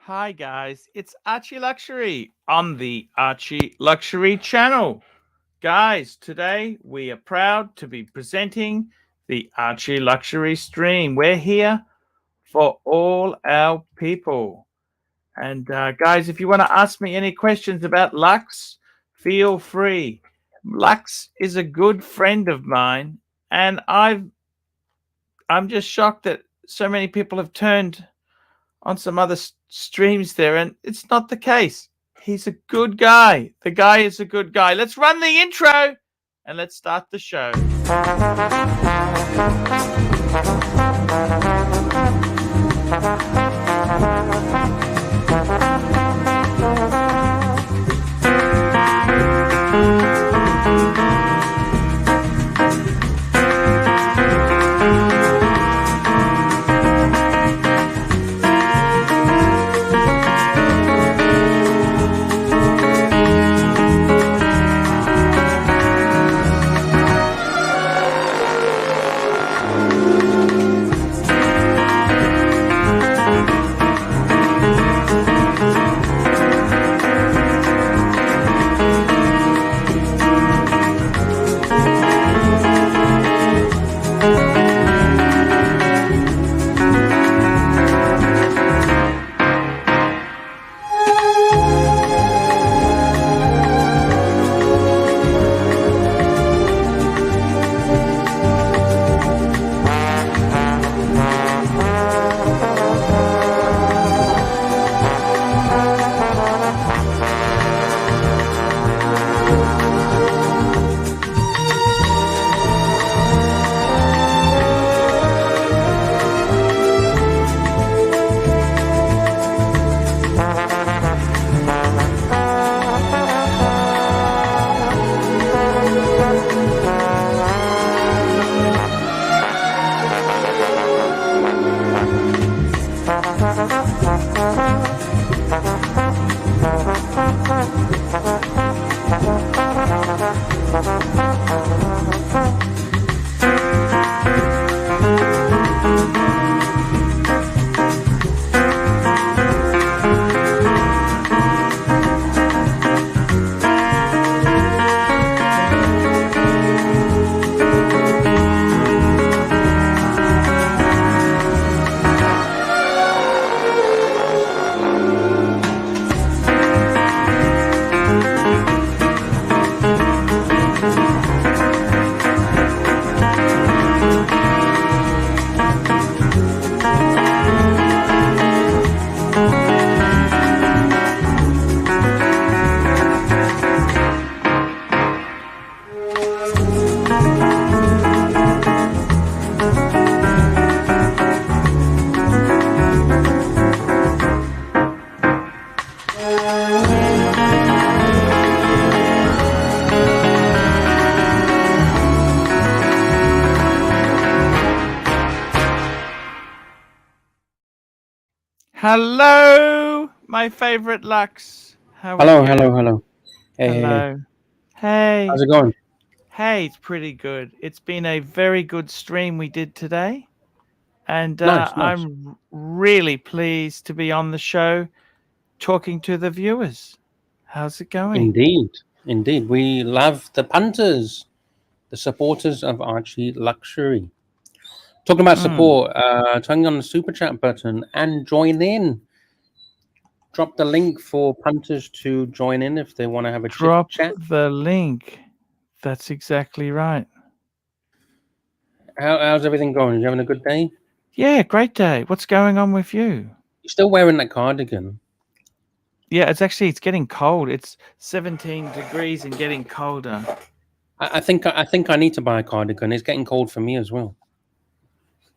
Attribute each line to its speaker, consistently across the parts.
Speaker 1: Hi guys, it's Archie Luxury on the Archie Luxury channel. Guys, today we are proud to be presenting the Archie Luxury stream. We're here for all our people. And guys, if you want to ask me any questions about Lux, feel free. Lux is a good friend of mine, and I'm just shocked that so many people have turned on some other streams there, and it's not the case. He's a good guy. The guy is a good guy. Let's run the intro and let's start the show. Hello, my favorite Lux. How are you?
Speaker 2: Hello. Hey.
Speaker 1: Hello. Hey.
Speaker 2: How's it going?
Speaker 1: Hey, it's pretty good. It's been a very good stream we did today. And
Speaker 2: Nice.
Speaker 1: I'm really pleased to be on the show talking to the viewers. How's it going?
Speaker 2: Indeed. We love the punters, the supporters of Archie Luxury. Talking about support, turning on the super chat button and join in. Drop the link for punters to join in if they want to have a
Speaker 1: Drop
Speaker 2: chat.
Speaker 1: the link. That's exactly right.
Speaker 2: How's everything going? You having a good day?
Speaker 1: Yeah, great day. What's going on with you?
Speaker 2: You're still wearing that cardigan?
Speaker 1: Yeah, it's getting cold. It's 17 degrees and getting colder.
Speaker 2: I think I need to buy a cardigan. It's getting cold for me as well.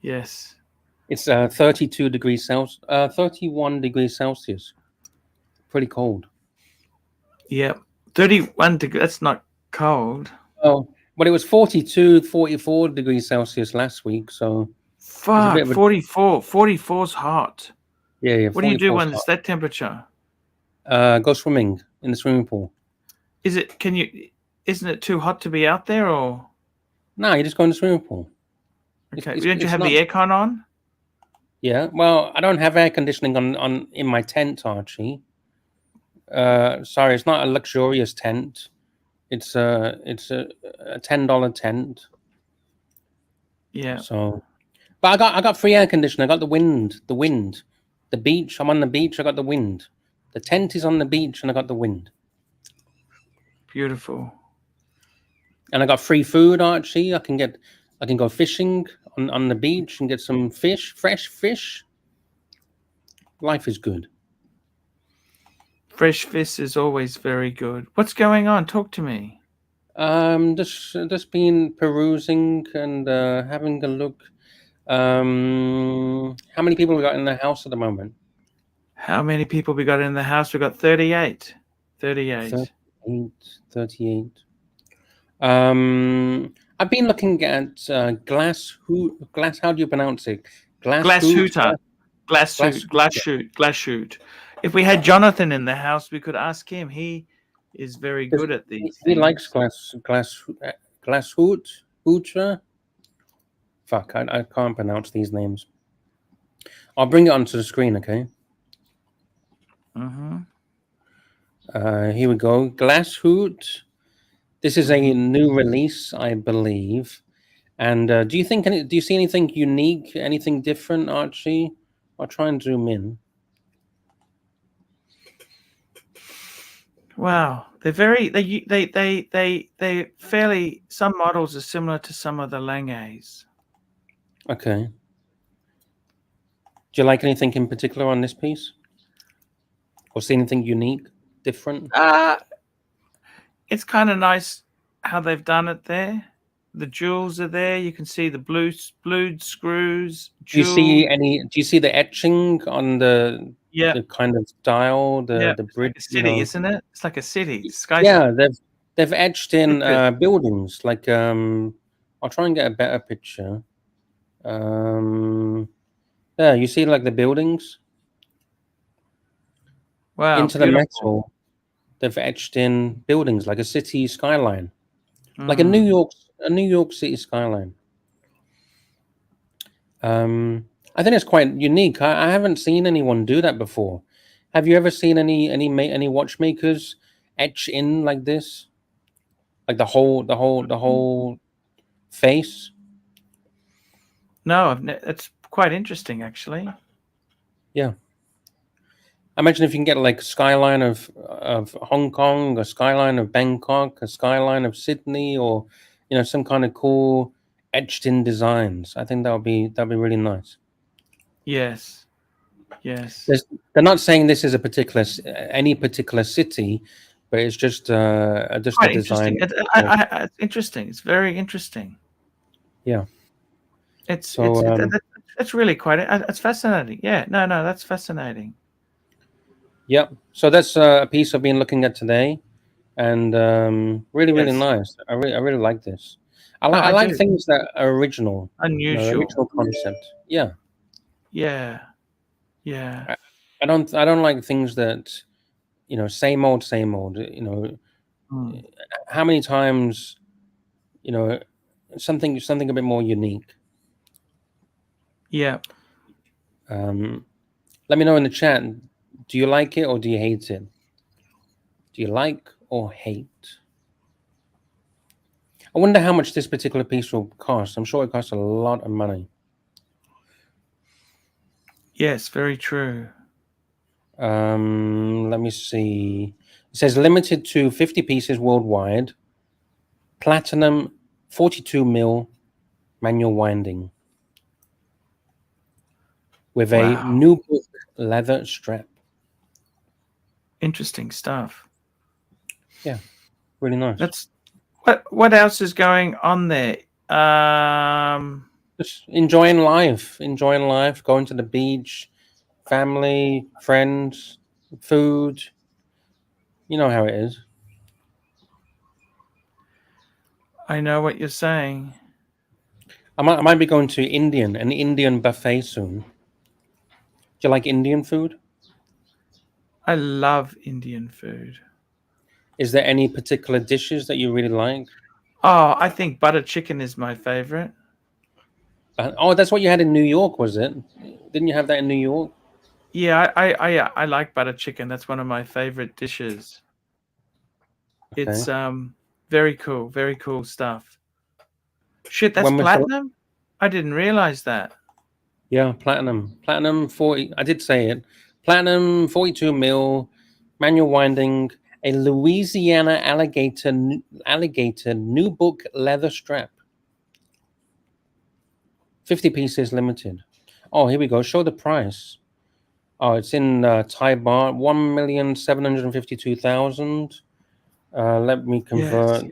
Speaker 1: Yes.
Speaker 2: It's 32 degrees Celsius, 31 degrees Celsius. Pretty cold.
Speaker 1: Yep. 31 degrees. That's not cold.
Speaker 2: Oh, but it was 42, 44 degrees Celsius last week. So
Speaker 1: Fuck, 44. 44's hot.
Speaker 2: Yeah.
Speaker 1: What do you do when it's that temperature?
Speaker 2: Go swimming in the swimming pool.
Speaker 1: Isn't it too hot to be out there, or?
Speaker 2: No, you just go in the swimming pool.
Speaker 1: Okay. Don't you have the aircon on?
Speaker 2: Yeah. Well, I don't have air conditioning on in my tent, Archie. Sorry, it's not a luxurious tent. It's a $10 tent.
Speaker 1: Yeah,
Speaker 2: So, but I got free air conditioning. I got the wind, the beach. I'm on the beach. I got the wind. The tent is on the beach, and I got the wind.
Speaker 1: beautiful.
Speaker 2: And I got free food, Archie. I can go fishing on the beach and get some fish, fresh fish. Life is good.
Speaker 1: Fresh fish is always very good. What's going on? Talk to me.
Speaker 2: Just been perusing and having a look. How many people we got in the house at the moment?
Speaker 1: How many people we got in the house? We got 38. 38.
Speaker 2: 38. I've been looking at glass. How do you pronounce it?
Speaker 1: Glass hooter. Glass
Speaker 2: Glass
Speaker 1: shoot. Glass shoot. Glass shoot. If we had Jonathan in the house, we could ask him. He is very good at these
Speaker 2: He
Speaker 1: things.
Speaker 2: likes glass hooter. Fuck, I can't pronounce these names. I'll bring it onto the screen, okay?
Speaker 1: Mm-hmm.
Speaker 2: Here we go. Glass Hoot. This is a new release, I believe. And do you see anything unique, anything different, Archie? I'll try and zoom in.
Speaker 1: Wow, they're very they fairly. Some models are similar to some of the Langes.
Speaker 2: Okay. Do you like anything in particular on this piece, or see anything unique, different?
Speaker 1: It's kind of nice how they've done it there. The jewels are there. You can see the blued screws.
Speaker 2: Do you see the etching on the kind of dial, the
Speaker 1: It's
Speaker 2: bridge?
Speaker 1: like a city, isn't it? It's like a city.
Speaker 2: Yeah, they've etched in
Speaker 1: Pictures.
Speaker 2: buildings. Like I'll try and get a better picture. Yeah, you see like the buildings
Speaker 1: Wow,
Speaker 2: into the
Speaker 1: beautiful.
Speaker 2: metal. They've etched in buildings like a city skyline, like
Speaker 1: Mm.
Speaker 2: a New York City skyline. I think it's quite unique. I haven't seen anyone do that before. Have you ever seen any watchmakers etch in like this, like the whole face?
Speaker 1: No, it's quite interesting actually.
Speaker 2: Yeah. Imagine if you can get like a skyline of Hong Kong, a skyline of Bangkok, a skyline of Sydney, or some kind of cool etched in designs. I think that'll be really nice.
Speaker 1: Yes. Yes.
Speaker 2: They're not saying this is any particular city, but it's just a
Speaker 1: Quite
Speaker 2: design.
Speaker 1: interesting. It's interesting. It's very interesting.
Speaker 2: Yeah.
Speaker 1: It's really quite. It's fascinating. Yeah. No. That's fascinating.
Speaker 2: Yep. So that's a piece I've been looking at today, and really
Speaker 1: Yes.
Speaker 2: nice. I really like this. I
Speaker 1: I
Speaker 2: like
Speaker 1: do.
Speaker 2: things that are original,
Speaker 1: Unusual.
Speaker 2: original concept. Yeah.
Speaker 1: Yeah. Yeah.
Speaker 2: I don't like things that same old.
Speaker 1: Mm.
Speaker 2: How many times something a bit more unique.
Speaker 1: Yeah.
Speaker 2: Let me know in the chat. Do you like it or do you hate it? Do you like or hate? I wonder how much this particular piece will cost. I'm sure it costs a lot of money.
Speaker 1: Yes. Very true.
Speaker 2: Let me see. It says limited to 50 pieces worldwide. Platinum 42 mil manual winding with a
Speaker 1: Wow.
Speaker 2: new book leather strap.
Speaker 1: Interesting stuff.
Speaker 2: Yeah, really nice.
Speaker 1: That's what else is going on there?
Speaker 2: Just enjoying life, going to the beach, family, friends, food. You know how it is.
Speaker 1: I know what you're saying.
Speaker 2: I might be going to an Indian buffet soon. Do you like Indian food?
Speaker 1: I love Indian food.
Speaker 2: Is there any particular dishes that you really like?
Speaker 1: Oh, I think butter chicken is my favorite.
Speaker 2: Oh, that's what you had in New York, was it? Didn't you have that in New York?
Speaker 1: Yeah, I like butter chicken. That's one of my favorite dishes.
Speaker 2: Okay.
Speaker 1: It's very cool stuff. Shit, that's
Speaker 2: When was the
Speaker 1: platinum? I didn't realize that.
Speaker 2: Yeah, platinum 40. I did say it. Platinum 42 mil, manual winding, a Louisiana alligator new book leather strap. 50 pieces limited. Oh, here we go. Show the price. Oh, it's in Thai baht, 1,752,000. Let me
Speaker 1: Yes.
Speaker 2: convert.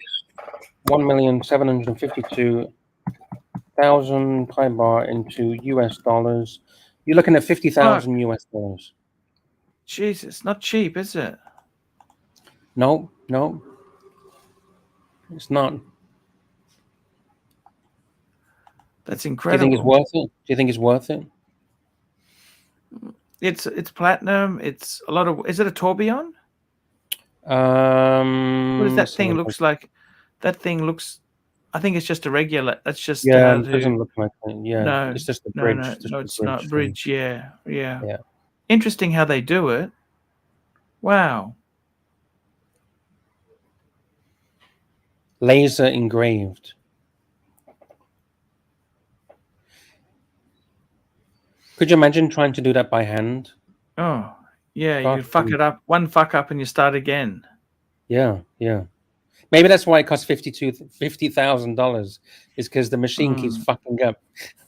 Speaker 2: 1,752,000 Thai baht into US dollars. You're looking at
Speaker 1: Fuck.
Speaker 2: 50,000 US dollars.
Speaker 1: Jesus, not cheap, is it?
Speaker 2: No, no, it's not.
Speaker 1: That's
Speaker 2: Do you think it's
Speaker 1: incredible.
Speaker 2: worth it? Do you think it's worth it?
Speaker 1: It's platinum. It's a lot of. Is it a tourbillon? What does that
Speaker 2: Let's have a
Speaker 1: thing
Speaker 2: look.
Speaker 1: looks like? That thing looks. I think it's just a regular. That's just
Speaker 2: Yeah, it
Speaker 1: to.
Speaker 2: doesn't look like it. Yeah,
Speaker 1: No,
Speaker 2: it's just a
Speaker 1: no,
Speaker 2: bridge.
Speaker 1: no,
Speaker 2: Just
Speaker 1: no.
Speaker 2: a
Speaker 1: It's not
Speaker 2: bridge thing.
Speaker 1: bridge. Yeah, yeah.
Speaker 2: Yeah.
Speaker 1: Interesting how they do it. Wow.
Speaker 2: Laser engraved. Could you imagine trying to do that by hand?
Speaker 1: Oh, yeah. You
Speaker 2: Fuck.
Speaker 1: fuck it up. One fuck up and you start again.
Speaker 2: Yeah, yeah. Maybe that's why it costs $50,000 is because the machine keeps fucking up.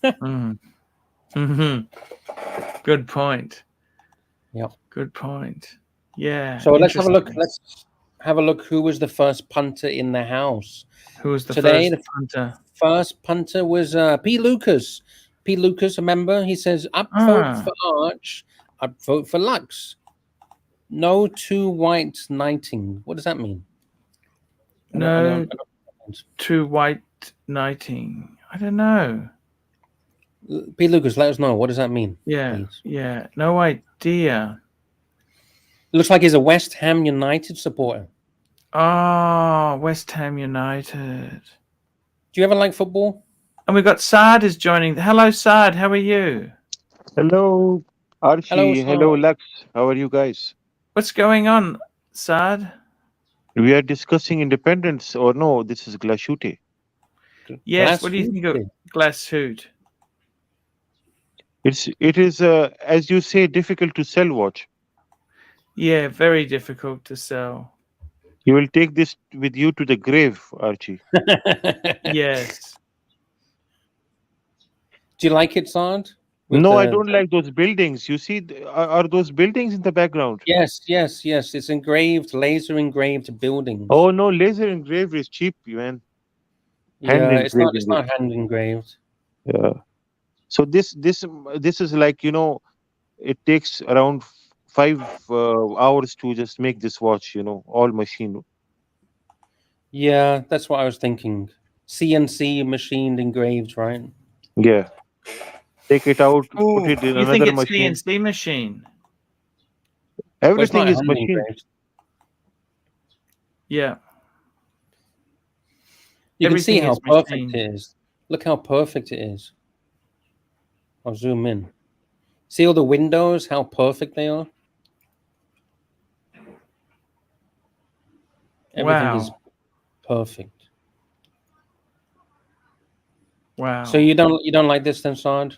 Speaker 1: Mm. Hmm. Good point.
Speaker 2: Yeah.
Speaker 1: Good point. Yeah.
Speaker 2: So let's have a look.
Speaker 1: Interesting.
Speaker 2: Let's have a look. Who was the first punter in the house
Speaker 1: Who was the
Speaker 2: today?
Speaker 1: first
Speaker 2: The
Speaker 1: punter?
Speaker 2: first punter was P. Lucas. P. Lucas, remember? He says, up vote
Speaker 1: Ah,
Speaker 2: for Arch, up vote for Lux. No two white knighting. What does that mean?
Speaker 1: no, two white knighting. I don't know.
Speaker 2: P. Lucas, let us know. What does that mean,
Speaker 1: Yeah,
Speaker 2: please?
Speaker 1: yeah. No idea.
Speaker 2: Looks like he's a West Ham United supporter.
Speaker 1: Oh, West Ham United.
Speaker 2: Do you ever like football?
Speaker 1: And we got Saad is joining. Hello, Saad. How are you?
Speaker 3: Hello,
Speaker 2: Hello,
Speaker 3: Archie.
Speaker 2: sir.
Speaker 3: Hello, Lux. How are you guys?
Speaker 1: What's going on, Saad?
Speaker 3: We are discussing independence, or no? This is Glashute.
Speaker 1: Yes. What do you think of Glass Hoot?
Speaker 3: It is as you say, difficult to sell watch.
Speaker 1: Yeah, very difficult to sell.
Speaker 3: You will take this with you to the grave, Archie.
Speaker 1: Yes.
Speaker 2: Do you like it, Sard?
Speaker 3: No, I don't like those buildings. You see, are those buildings in the background?
Speaker 2: Yes, yes, yes. It's engraved, laser engraved buildings.
Speaker 3: Oh no, laser engraved is cheap, man. Hand
Speaker 2: Yeah, it's not.
Speaker 3: engraving
Speaker 2: It's not hand engraved.
Speaker 3: Yeah. So this is like, it takes around 5 hours to just make this watch. All machine.
Speaker 2: Yeah, that's what I was thinking. CNC machined engraved, right?
Speaker 3: Yeah. Take it out, put
Speaker 1: Oh,
Speaker 3: it in
Speaker 1: you think
Speaker 3: another
Speaker 1: it's
Speaker 3: machine.
Speaker 1: CNC machine?
Speaker 2: Well, it's
Speaker 3: Everything
Speaker 2: not
Speaker 3: is
Speaker 2: hand
Speaker 3: machine.
Speaker 2: engraved.
Speaker 1: Yeah.
Speaker 2: You can see
Speaker 1: Everything
Speaker 2: how
Speaker 1: is
Speaker 2: perfect
Speaker 1: machined.
Speaker 2: it is. Look how perfect it is. I'll zoom in. See all the windows, how perfect they are? Everything is
Speaker 1: Wow.
Speaker 2: perfect.
Speaker 1: Wow.
Speaker 2: So you don't like this then, Sard?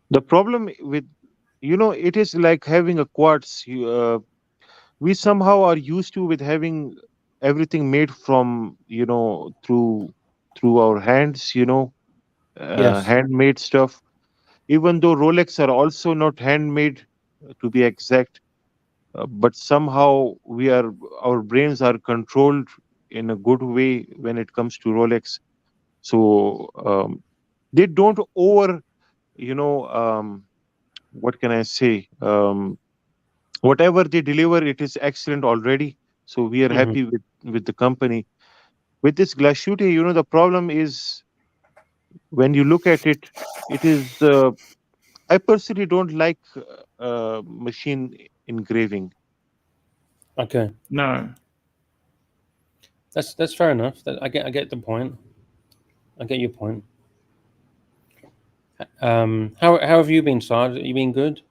Speaker 3: The problem with, it is like having a quartz. We somehow are used to with having everything made from, through our hands,
Speaker 2: Yes.
Speaker 3: handmade stuff. Even though Rolex are also not handmade, to be exact, but somehow our brains are controlled in a good way when it comes to Rolex. So they don't over, you know what can I say, whatever they deliver, it is excellent already. So we are
Speaker 2: Mhm.
Speaker 3: happy with the company. With this Glashute, the problem is, when you look at it, it is, I personally don't like machine engraving.
Speaker 2: Okay.
Speaker 1: No.
Speaker 2: That's fair enough. I get the point. I get your point. How have you been, Sard? You been good?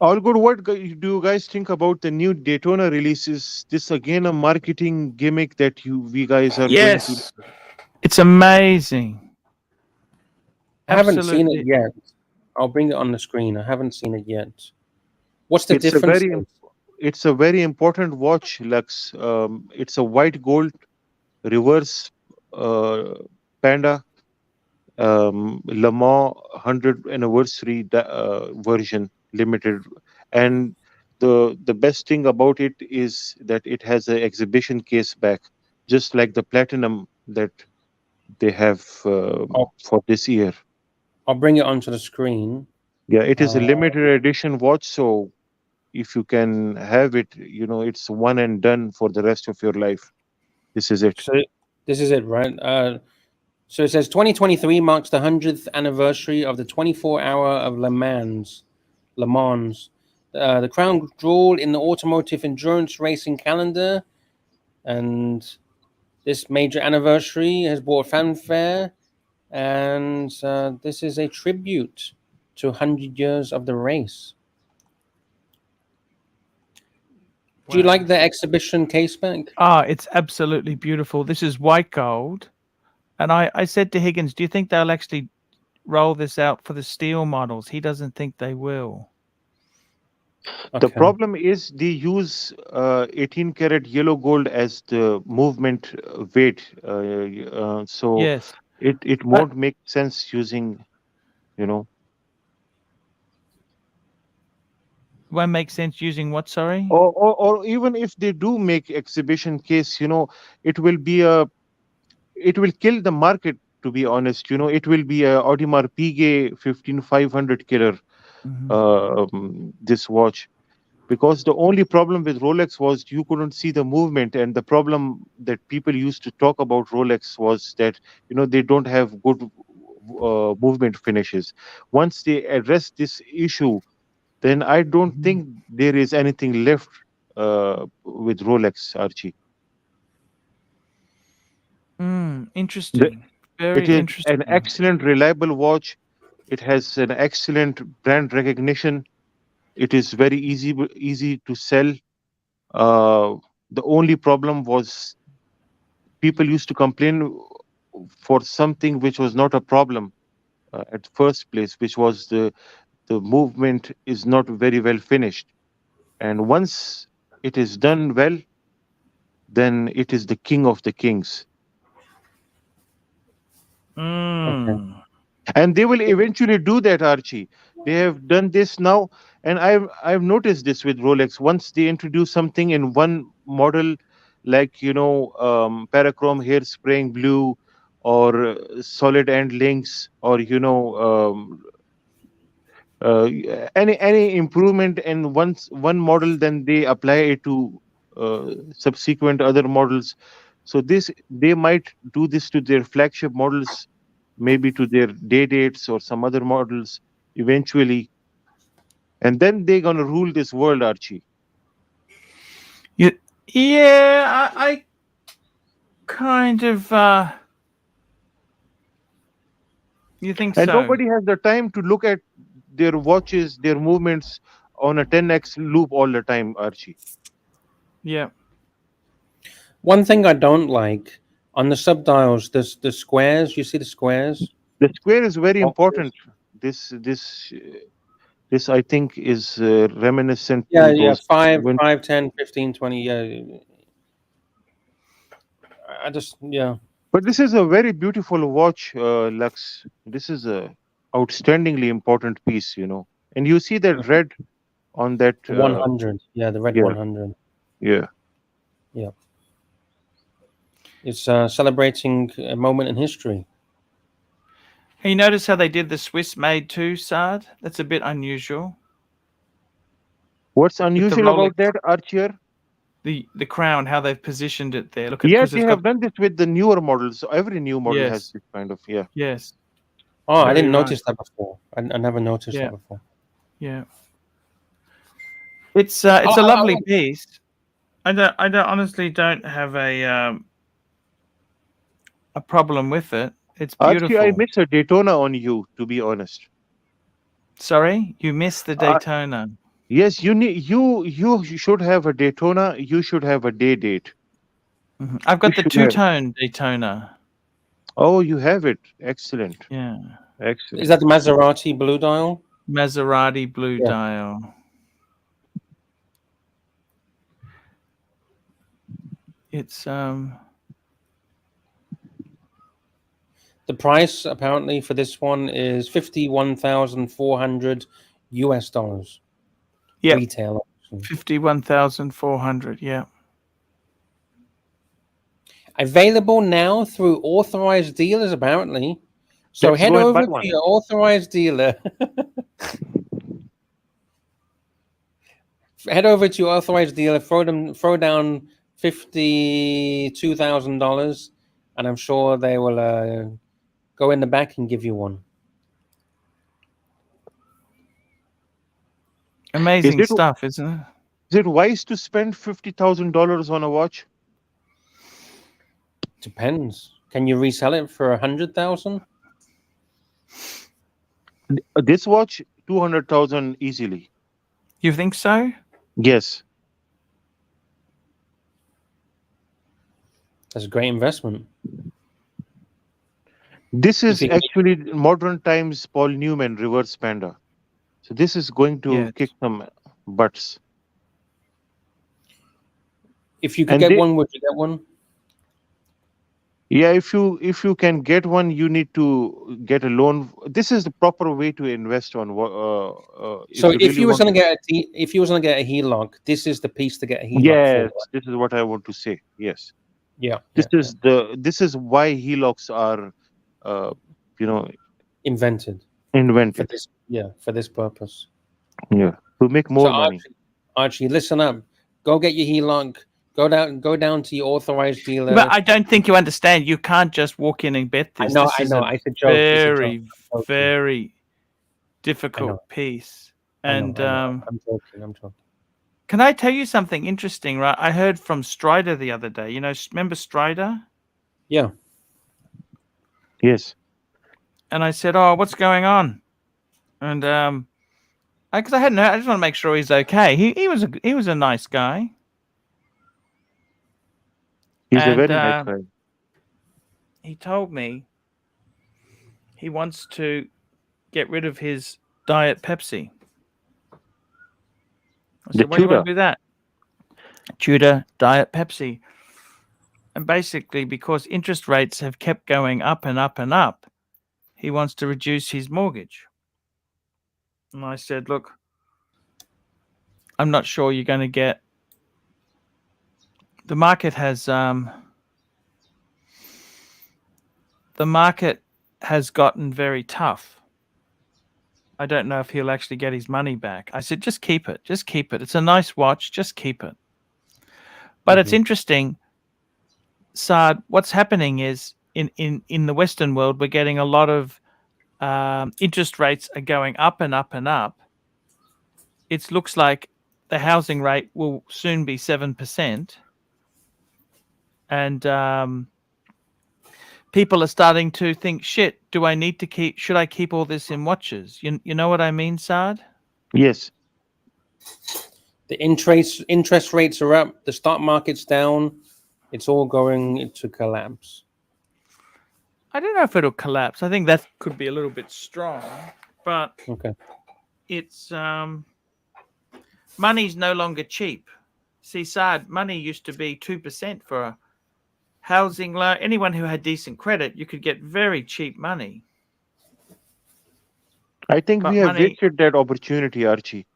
Speaker 3: All good. What do you guys think about the new Daytona releases? This again a marketing gimmick that we guys are going to.
Speaker 1: Yes, it's amazing.
Speaker 2: I haven't seen it
Speaker 1: Absolutely.
Speaker 2: yet. I'll bring it on the screen. I haven't seen it yet. What's the
Speaker 3: It's a
Speaker 2: difference?
Speaker 3: very it's a very important watch, Lux. It's a white gold reverse uh, Panda Le Mans 100 anniversary version limited, and the best thing about it is that it has an exhibition case back, just like the platinum that they have
Speaker 2: I'll,
Speaker 3: for this year.
Speaker 2: I'll bring it onto the screen.
Speaker 3: Yeah, it is a
Speaker 2: Uh,
Speaker 3: limited edition watch, so if you can have it, it's one and done for the rest of your life. This is it.
Speaker 2: so this is it, right? So it says 2023 marks the 100th anniversary of the 24-hour of Le Mans. Le Mans, the crown jewel in the automotive endurance racing calendar, and this major anniversary has brought fanfare, and this is a tribute to 100 years of the race. Do you like the exhibition case back?
Speaker 1: Ah, it's absolutely beautiful. This is white gold. And I said to Higgins, do you think they'll actually roll this out for the steel models? He doesn't think they will.
Speaker 3: The
Speaker 2: Okay.
Speaker 3: problem is they use 18 karat yellow gold as the movement weight. So
Speaker 1: Yes.
Speaker 3: it
Speaker 1: But
Speaker 3: won't make sense using, you know,
Speaker 1: won't make sense using what, sorry?
Speaker 3: or even if they do make exhibition case, it will be it will kill the market, to be honest. It will be a Audemars Piguet 15500 killer,
Speaker 1: Mhm.
Speaker 3: this watch. Because the only problem with Rolex was you couldn't see the movement, and the problem that people used to talk about Rolex was that they don't have good movement finishes. Once they address this issue, then I don't think there is anything left with Rolex, Archie.
Speaker 1: Interesting.
Speaker 3: It
Speaker 1: Very
Speaker 3: is an
Speaker 1: interesting.
Speaker 3: excellent, reliable watch. It has an excellent brand recognition. It is very easy to sell. Uh, the only problem was people used to complain for something which was not a problem at first place, which was the movement is not very well finished. And once it is done well, then it is the king of the kings.
Speaker 2: Okay.
Speaker 3: And they will eventually do that, Archie. They have done this now, and I've noticed this with Rolex. Once they introduce something in one model, like parachrome hairspraying blue, or solid end links, or uh, any improvement in one model, then they apply it to subsequent other models. So this they might do this to their flagship models, maybe to their day dates or some other models eventually, and then they're gonna rule this world, Archie.
Speaker 1: Yeah, yeah, I kind of you think
Speaker 3: And
Speaker 1: so?
Speaker 3: nobody has the time to look at their watches, their movements on a 10x loop all the time, Archie.
Speaker 1: Yeah.
Speaker 2: One thing I don't like on the subdials, the squares. You see the squares?
Speaker 3: The square is very
Speaker 2: Boxes.
Speaker 3: important. This I think is reminiscent
Speaker 2: Yeah,
Speaker 3: to
Speaker 2: yeah.
Speaker 3: those
Speaker 2: 5,
Speaker 3: when.
Speaker 2: 5, 10, 15, 20. Yeah. I just, yeah.
Speaker 3: But this is a very beautiful watch, Lux. This is a outstandingly important piece. And you see that red on that.
Speaker 2: 100. Yeah, the red
Speaker 3: Yeah,
Speaker 2: 100.
Speaker 3: yeah.
Speaker 2: Yeah. It's celebrating a moment in history.
Speaker 1: Hey, you notice how they did the Swiss made too, Sard? That's a bit unusual.
Speaker 3: What's
Speaker 1: With the
Speaker 3: unusual
Speaker 1: Rolex,
Speaker 3: about that, Archer?
Speaker 1: the crown, how they've positioned it there. Look at
Speaker 3: Yeah,
Speaker 1: because
Speaker 3: they
Speaker 1: it's got
Speaker 3: have done this with the newer models. So every new model has
Speaker 1: yes,
Speaker 3: this kind of, yeah.
Speaker 1: yes,
Speaker 2: Oh, I
Speaker 1: very
Speaker 2: didn't
Speaker 1: right.
Speaker 2: notice that before. I never noticed
Speaker 1: Yeah,
Speaker 2: that before.
Speaker 1: yeah. It's a lovely piece. I honestly don't have a problem with it. It's
Speaker 3: Archie, I
Speaker 1: beautiful.
Speaker 3: miss a Daytona on you, to be honest.
Speaker 1: Sorry, you missed the Daytona.
Speaker 3: Yes, you should have a Daytona. You should have a day date.
Speaker 1: I've
Speaker 3: You
Speaker 1: got the
Speaker 3: should have.
Speaker 1: two-tone Daytona.
Speaker 3: Oh, you have it. Excellent.
Speaker 1: Yeah,
Speaker 3: Excellent.
Speaker 2: Is that the Maserati blue dial?
Speaker 1: Maserati blue
Speaker 2: Yeah.
Speaker 1: dial. It's
Speaker 2: The price apparently for this one is $51,400 US.
Speaker 1: yeah,
Speaker 2: Retail.
Speaker 1: 51,400. Yeah.
Speaker 2: Available now through authorized dealers apparently. So
Speaker 3: Let's
Speaker 2: head
Speaker 3: go and buy
Speaker 2: over to
Speaker 3: one.
Speaker 2: your authorized dealer. Head over to your authorized dealer, throw down $52,000, and I'm sure they will go in the back and give you one.
Speaker 1: Amazing
Speaker 3: it-
Speaker 1: stuff, isn't it?
Speaker 3: Is it wise to spend $50,000 on a watch?
Speaker 2: Depends. Can you resell it for 100,000?
Speaker 3: This watch, 200,000 easily.
Speaker 1: You think so?
Speaker 3: Yes.
Speaker 2: That's a great investment.
Speaker 3: This is
Speaker 2: you-
Speaker 3: actually modern times Paul Newman reverse panda. So this is going to
Speaker 1: Yes.
Speaker 3: kick some butts.
Speaker 2: If you could
Speaker 3: And
Speaker 2: get
Speaker 3: they-
Speaker 2: one, would you get one?
Speaker 3: Yeah, if you can get one, you need to get a loan. This is the proper way to invest on.
Speaker 2: So if you was
Speaker 3: want
Speaker 2: going to get if you was going to get a HELOC, this is the piece to get a HELOC
Speaker 3: Yes,
Speaker 2: for.
Speaker 3: this is what I want to say. Yes,
Speaker 2: Yeah.
Speaker 3: this is why HELOCs are,
Speaker 2: Invented
Speaker 3: invented.
Speaker 2: for this purpose.
Speaker 3: Yeah, to make more money.
Speaker 2: Archie, listen up. Go get your HELOC. Go down to your authorized dealer.
Speaker 1: But I don't think you understand. You can't just walk in and bet this.
Speaker 2: I
Speaker 1: This is
Speaker 2: know.
Speaker 1: a
Speaker 2: It's a joke.
Speaker 1: very,
Speaker 2: I'm
Speaker 1: very difficult piece. And
Speaker 2: I'm joking.
Speaker 1: can I tell you something interesting? Right, I heard from Strider the other day. You know, remember Strider?
Speaker 2: Yeah.
Speaker 3: Yes.
Speaker 1: And I said, "Oh, what's going on?" And because I hadn't heard, I just want to make sure he's okay. He was a nice guy.
Speaker 3: He's a
Speaker 1: And,
Speaker 3: very nice guy.
Speaker 1: he told me he wants to get rid of his Diet Pepsi. I said, "Why do you want to do that?" Tudor Diet Pepsi. And basically, because interest rates have kept going up and up and up, he wants to reduce his mortgage. And I said, "Look, I'm not sure you're going to get." The market has gotten very tough. I don't know if he'll actually get his money back. I said, just keep it. Just keep it. It's a nice watch. Just keep it. But it's interesting, Saad, what's happening is in the Western world, we're getting a lot of interest rates are going up and up and up. It looks like the housing rate will soon be 7%. And people are starting to think, shit, should I keep all this in watches? You know what I mean, Saad?
Speaker 3: Yes.
Speaker 2: The interest rates are up. The stock market's down. It's all going to collapse.
Speaker 1: I don't know if it'll collapse. I think that could be a little bit strong, but
Speaker 2: Okay.
Speaker 1: it's money's no longer cheap. See, Saad, money used to be 2% for a housing loan. Anyone who had decent credit, you could get very cheap money.
Speaker 3: I think
Speaker 1: But
Speaker 3: we have
Speaker 1: money-
Speaker 3: wasted that opportunity, Archie.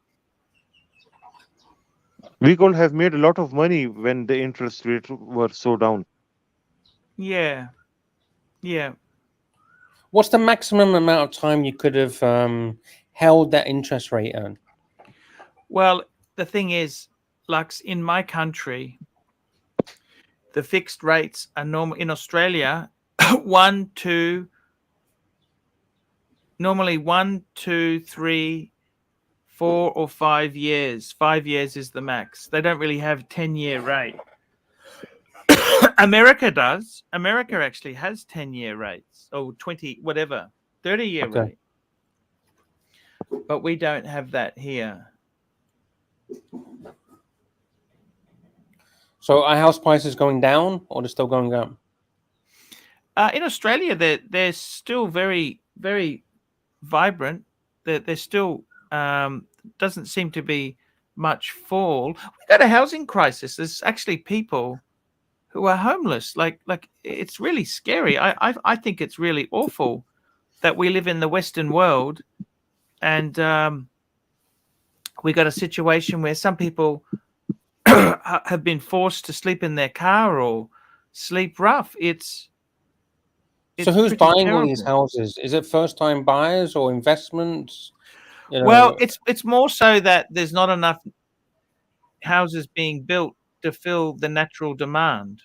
Speaker 3: We could have made a lot of money when the interest rates were so down.
Speaker 1: Yeah.
Speaker 2: What's the maximum amount of time you could have held that interest rate on?
Speaker 1: Well, the thing is, Lux, in my country, the fixed rates are normal in Australia. Normally 1, 2, 3, 4 or 5 years. 5 years is the max. They don't really have 10-year rate. America does. America actually has 10-year rates or 20, whatever, 30-year
Speaker 2: Okay.
Speaker 1: rate. But we don't have that here.
Speaker 2: So are house prices going down or they're still going up?
Speaker 1: In Australia, they're still very, very vibrant. They're still doesn't seem to be much fall. We got a housing crisis. There's actually people who are homeless. Like it's really scary. I think it's really awful that we live in the Western world, and we got a situation where some people have been forced to sleep in their car or sleep rough. It's
Speaker 2: So who's
Speaker 1: pretty
Speaker 2: buying all these
Speaker 1: terrible.
Speaker 2: houses? Is it first-time buyers or investments? You know,
Speaker 1: Well, it's more so that there's not enough houses being built to fill the natural demand.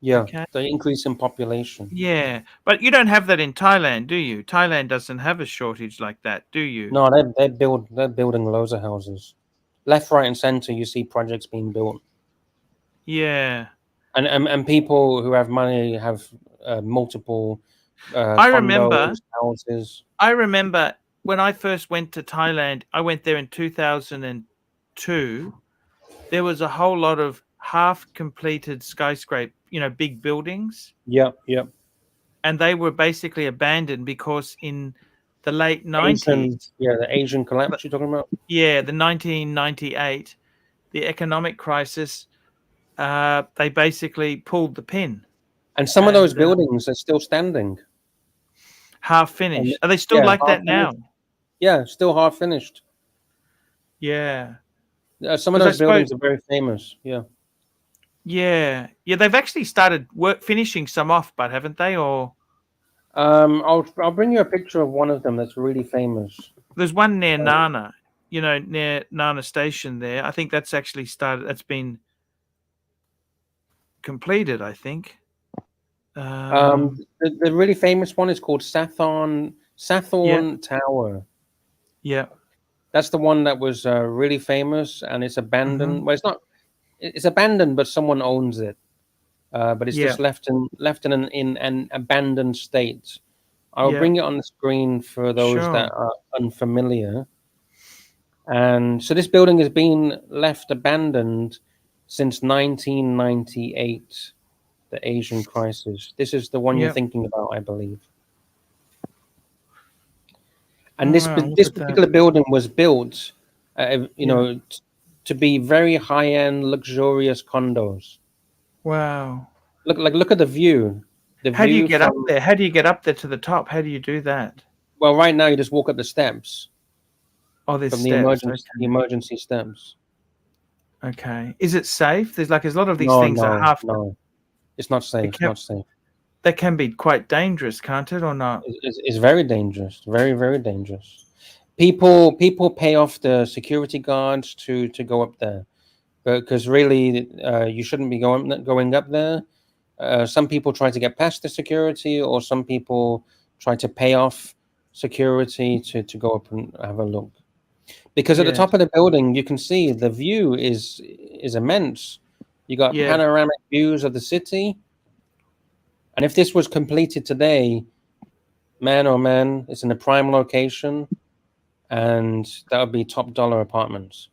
Speaker 2: yeah,
Speaker 1: Okay.
Speaker 2: the increase in population.
Speaker 1: Yeah, but you don't have that in Thailand, do you? Thailand doesn't have a shortage like that, do you?
Speaker 2: No, they're building loads of houses. Left, right, and center, you see projects being built.
Speaker 1: Yeah.
Speaker 2: And people who have money have multiple
Speaker 1: I remember
Speaker 2: condos, houses.
Speaker 1: I remember when I first went to Thailand, I went there in 2002. There was a whole lot of half completed skyscraper, big buildings,
Speaker 2: Yep, yep.
Speaker 1: and they were basically abandoned because in the late
Speaker 2: Asian,
Speaker 1: 90s,
Speaker 2: the Asian collapse you're talking about?
Speaker 1: yeah, the 1998, the economic crisis, they basically pulled the pin.
Speaker 2: And some of those
Speaker 1: And
Speaker 2: buildings are still standing.
Speaker 1: half
Speaker 2: And,
Speaker 1: finished. Are they still
Speaker 2: yeah,
Speaker 1: like
Speaker 2: half
Speaker 1: that now?
Speaker 2: finished. Yeah, still half finished.
Speaker 1: Yeah.
Speaker 2: Some of
Speaker 1: 'Cause I
Speaker 2: those buildings
Speaker 1: suppose-
Speaker 2: are very famous. Yeah.
Speaker 1: Yeah. Yeah, they've actually started finishing some off, but haven't they? Or
Speaker 2: I'll bring you a picture of one of them that's really famous.
Speaker 1: there's one near Nana, near Nana Station there. I think that's actually started. That's been completed, I think.
Speaker 2: The really famous one is called Sathorn Tower.
Speaker 1: Yeah.
Speaker 2: That's the one that was really famous, and it's abandoned.
Speaker 1: Mhm.
Speaker 2: Well, it's not. It's abandoned, but someone owns it. But it's just left in an abandoned state. I'll
Speaker 1: Yeah.
Speaker 2: bring it on the screen for those that
Speaker 1: Sure.
Speaker 2: are unfamiliar. And so this building has been left abandoned since 1998, the Asian crisis. This is the one you're
Speaker 1: Yep.
Speaker 2: thinking about, I believe. And
Speaker 1: Wow, look
Speaker 2: this
Speaker 1: at that.
Speaker 2: particular building was built,
Speaker 1: Yeah.
Speaker 2: to be very high-end, luxurious condos.
Speaker 1: Wow.
Speaker 2: Look at the view. The
Speaker 1: How do you
Speaker 2: view
Speaker 1: get up
Speaker 2: from,
Speaker 1: there? How do you get up there to the top? How do you do that?
Speaker 2: well, right now you just walk up the steps
Speaker 1: Oh, there's
Speaker 2: from
Speaker 1: steps.
Speaker 2: the emergency steps.
Speaker 1: Okay. Is it safe? There's a lot of these
Speaker 2: No,
Speaker 1: things are half.
Speaker 2: no. It's not safe. It's not safe.
Speaker 1: They can be quite dangerous, can't it, or not?
Speaker 2: It's very dangerous. Very, very dangerous. People pay off the security guards to go up there, because really you shouldn't be going up there. Some people try to get past the security, or some people try to pay off security to go up and have a look. Because at the
Speaker 1: Yes.
Speaker 2: top of the building, you can see the view is immense. You got
Speaker 1: Yeah.
Speaker 2: panoramic views of the city. And if this was completed today, man, oh man, it's in a prime location, and that would be top dollar apartments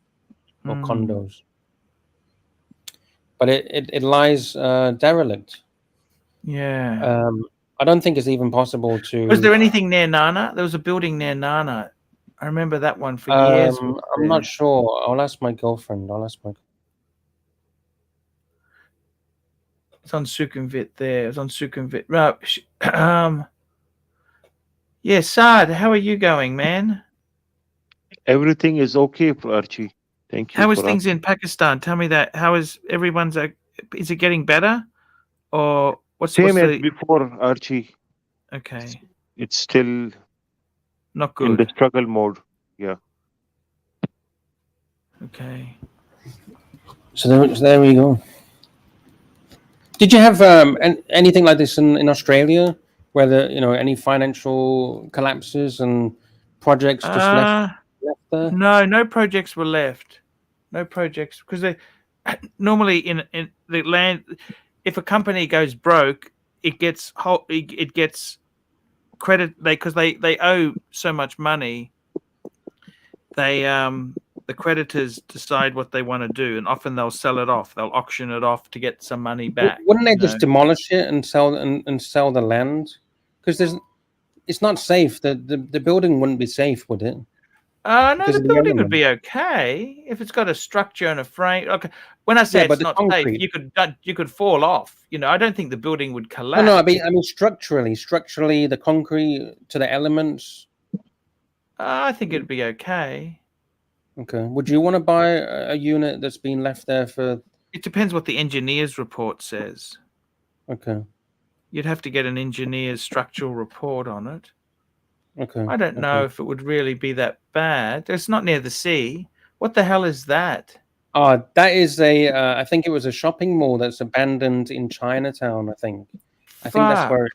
Speaker 2: or condos. But it lies derelict.
Speaker 1: Yeah.
Speaker 2: I don't think it's even possible to.
Speaker 1: Was there anything near Nana? There was a building near Nana. I remember that one for years.
Speaker 2: I'm not sure. I'll ask my girlfriend.
Speaker 1: It's on Sukhumvit there. It's on Sukhumvit. Right. Yeah, Saad, how are you going, man?
Speaker 3: Everything is okay, Archie. Thank you.
Speaker 1: How is
Speaker 3: for
Speaker 1: things in Pakistan? Tell me that. How is everyone's? Is it getting better, or what's
Speaker 3: same as
Speaker 1: the?
Speaker 3: before, Archie.
Speaker 1: Okay,
Speaker 3: It's still
Speaker 1: not
Speaker 3: in the
Speaker 1: good.
Speaker 3: struggle mode. Yeah.
Speaker 1: Okay.
Speaker 2: So there we go. Did you have anything like this in Australia, where any financial collapses and projects just left there?
Speaker 1: No projects were left. No projects, because they normally in the land. if a company goes broke, it gets credit because they owe so much money. They the creditors decide what they want to do, and often they'll sell it off. They'll auction it off to get some money back.
Speaker 2: Wouldn't they just demolish it and sell the land? Because it's not safe. The building wouldn't be safe, would it?
Speaker 1: No,
Speaker 2: Because
Speaker 1: the
Speaker 2: of the
Speaker 1: building would
Speaker 2: elements.
Speaker 1: be okay if it's got a structure and a frame. Okay, when I say
Speaker 2: Yeah, but
Speaker 1: it's
Speaker 2: the
Speaker 1: not
Speaker 2: concrete.
Speaker 1: safe, you could fall off. I don't think the building would collapse.
Speaker 2: No, I mean structurally, the concrete to the elements.
Speaker 1: I think it'd be okay.
Speaker 2: Okay. Would you want to buy a unit that's been left there for?
Speaker 1: It depends what the engineer's report says.
Speaker 2: Okay.
Speaker 1: You'd have to get an engineer's structural report on it.
Speaker 2: Okay.
Speaker 1: I don't know if it would really be that bad. It's not near the sea. What the hell is that?
Speaker 2: That is I think it was a shopping mall that's abandoned in Chinatown, I think. I think that's where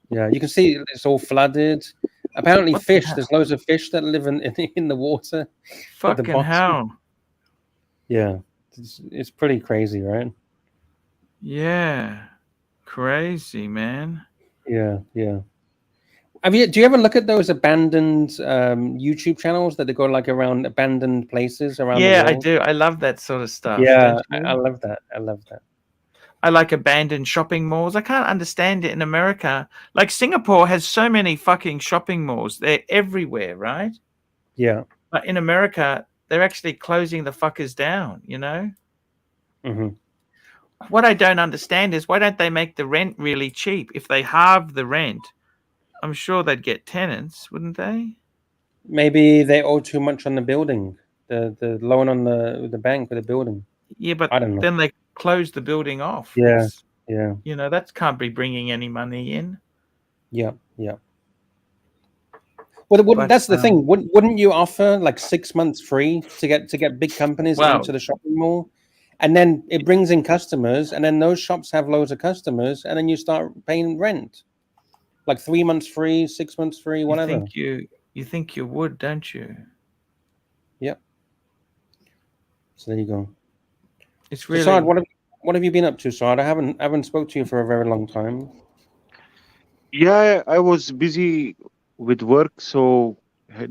Speaker 2: Yeah, you can see it's all flooded. Apparently there's loads of fish that live in the water.
Speaker 1: Fucking hell.
Speaker 2: Yeah. It's pretty crazy, right?
Speaker 1: Yeah. Crazy, man.
Speaker 2: Yeah. Do you ever look at those abandoned YouTube channels that they go like around abandoned places around the world?
Speaker 1: I do. I love that sort of stuff.
Speaker 2: Yeah, I love that.
Speaker 1: I like abandoned shopping malls. I can't understand it in America. Like Singapore has so many fucking shopping malls. They're everywhere, right?
Speaker 2: Yeah.
Speaker 1: But in America, they're actually closing the fuckers down,
Speaker 2: Mm-hmm.
Speaker 1: What I don't understand is why don't they make the rent really cheap? If they halve the rent, I'm sure they'd get tenants, wouldn't they?
Speaker 2: Maybe they owe too much on the building, the loan on the bank for the building.
Speaker 1: Yeah, but
Speaker 2: I don't know.
Speaker 1: then they close the building off.
Speaker 2: Yeah.
Speaker 1: That can't be bringing any money in.
Speaker 2: Yeah. Well, that's the thing. Wouldn't you offer like 6 months free to get big companies into the shopping mall, and then it brings in customers, and then those shops have loads of customers, and then you start paying rent, like 3 months free, 6 months free, whatever.
Speaker 1: You think you would, don't you?
Speaker 2: Yep. So there you go.
Speaker 1: It's really.
Speaker 2: Saad, what have you been up to, Saad? I haven't spoke to you for a very long time.
Speaker 3: Yeah, I was busy with work, so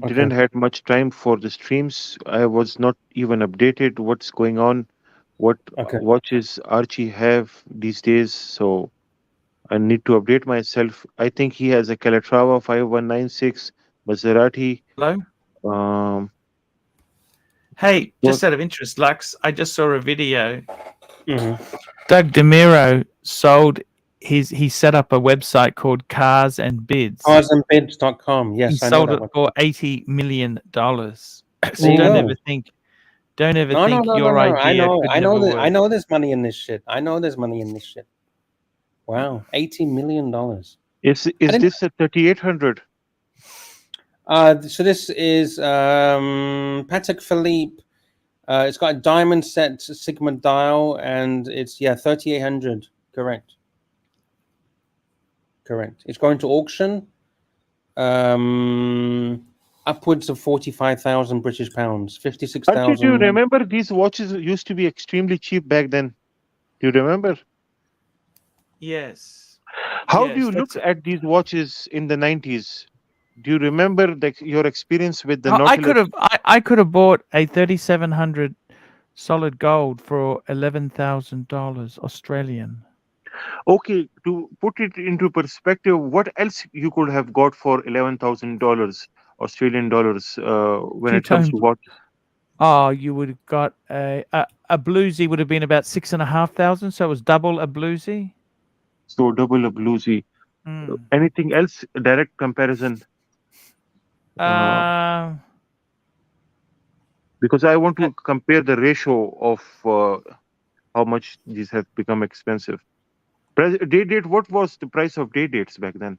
Speaker 3: didn't have much time for the streams. I was not even updated what's going on, what watches Archie have these days. So I need to update myself. I think he has a Calatrava 5196 Maserati.
Speaker 1: Hello. Hey, just out of interest, Lux, I just saw a video.
Speaker 2: Mm-hmm.
Speaker 1: Doug DeMiro he set up a website called Cars and Bids.
Speaker 2: Carsandbids.com. Yes,
Speaker 1: he sold it for $80 million. So don't ever think your idea.
Speaker 2: I know there's money in this shit. Wow, $80 million.
Speaker 3: Is this a 3800?
Speaker 2: So this is Patek Philippe. It's got a diamond set Sigma dial, and it's 3800. Correct. It's going to auction. Upwards of 45,000 British pounds, 56,000.
Speaker 3: Do you remember these watches used to be extremely cheap back then? Do you remember?
Speaker 1: Yes.
Speaker 3: How do you look at these watches in the 90s? Do you remember your experience with the Nautilus?
Speaker 1: I could have bought a 3700 solid gold for $11,000 Australian.
Speaker 3: Okay, to put it into perspective, what else you could have got for $11,000 Australian dollars when it comes to watches?
Speaker 1: Oh, you would have got a bluesy would have been about $6,500, so it was double a bluesy.
Speaker 3: So double a bluesy. Anything else? Direct comparison. Because I want to compare the ratio of how much these have become expensive. Day date. What was the price of day dates back then?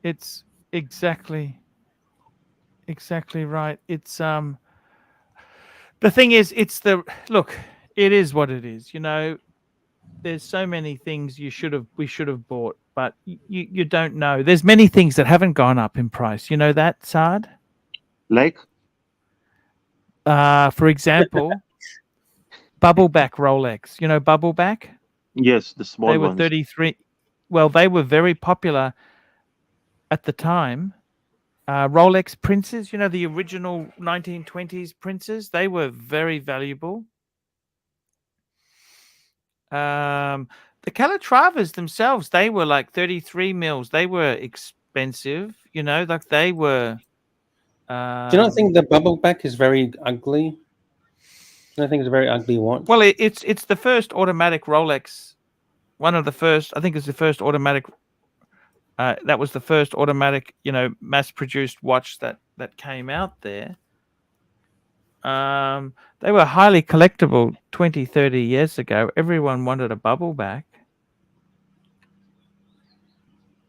Speaker 1: It's exactly right. It's the thing is, look. It is what it is. There's so many things we should have bought, but you don't know. There's many things that haven't gone up in price. You know that, Saad?
Speaker 3: Like?
Speaker 1: For example, bubbleback Rolex. You know, bubbleback?
Speaker 3: Yes, the small
Speaker 1: They were
Speaker 3: ones.
Speaker 1: 33. Well, they were very popular at the time. Rolex Princes, you know, the original 1920s Princes, they were very valuable. The Calatravas themselves, they were like 33 mils. They were expensive, you know, like they were.
Speaker 2: Do you not think the bubble back is very ugly? I think it's a very ugly watch.
Speaker 1: Well, it's the first automatic Rolex. One of the first, I think, it's the first automatic. That was the first automatic, you know, mass-produced watch that came out there. They were highly collectible 20, 30 years ago. Everyone wanted a bubble back.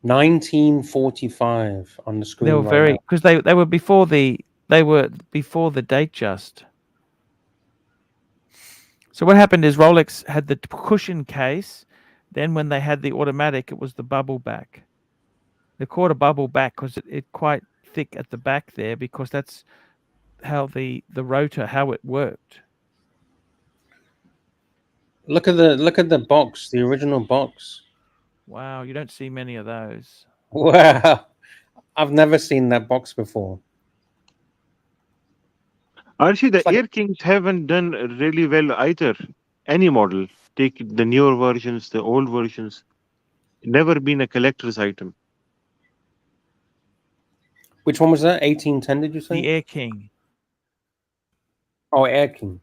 Speaker 2: 1945 on the
Speaker 1: They
Speaker 2: screen
Speaker 1: were
Speaker 2: right
Speaker 1: very
Speaker 2: now.
Speaker 1: because they were before the date just. So what happened is Rolex had the cushion case. Then when they had the automatic, it was the bubble back. They called a bubble back because it quite thick at the back there because that's how the rotor how it worked.
Speaker 2: Look at the box, the original box.
Speaker 1: Wow, you don't see many of those.
Speaker 2: Wow, I've never seen that box before.
Speaker 3: Archie, the
Speaker 2: It's like
Speaker 3: Air Kings haven't done really well either. Any model, take the newer versions, the old versions, never been a collector's item.
Speaker 2: which one was that? 1810? Did you
Speaker 1: The
Speaker 2: say?
Speaker 1: Air King.
Speaker 2: Oh, Air King.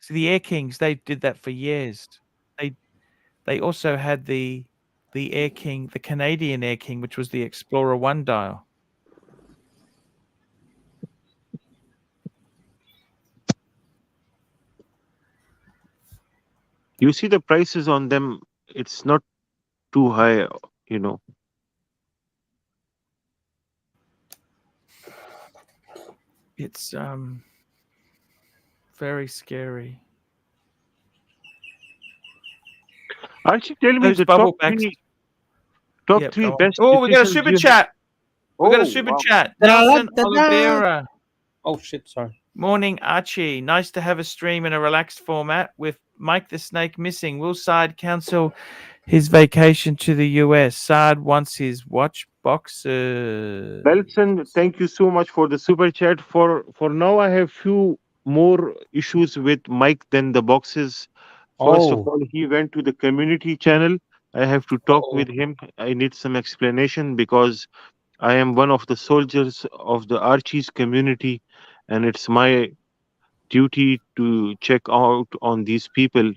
Speaker 1: See, the Air Kings, they did that for years. They they also had the Air King, the Canadian Air King, which was the Explorer 1 dial.
Speaker 3: You see the prices on them, it's not too high, you know.
Speaker 1: It's very scary.
Speaker 3: Archie, tell me
Speaker 1: Those
Speaker 3: the top
Speaker 1: bubble backs.
Speaker 3: top
Speaker 1: Yep,
Speaker 3: three
Speaker 1: go on.
Speaker 3: best
Speaker 1: Oh, we got a
Speaker 3: decisions
Speaker 1: super
Speaker 3: you have.
Speaker 1: chat. We got a
Speaker 3: Oh,
Speaker 1: super
Speaker 3: wow.
Speaker 1: chat.
Speaker 2: Da-da,
Speaker 1: Nelson
Speaker 2: da-da.
Speaker 1: Oliveira.
Speaker 2: Oh shit, sorry.
Speaker 1: Morning, Archie. Nice to have a stream in a relaxed format with Mike the Snake missing. Will Saad cancel his vacation to the US? Saad wants his watch boxes.
Speaker 3: Belson, thank you so much for the super chat. For now, I have few more issues with Mike than the boxes. First of
Speaker 2: Oh,
Speaker 3: all, he went to the community channel. I have to talk
Speaker 2: oh.
Speaker 3: with him. I need some explanation because I am one of the soldiers of the Archie's community, and it's my duty to check out on these people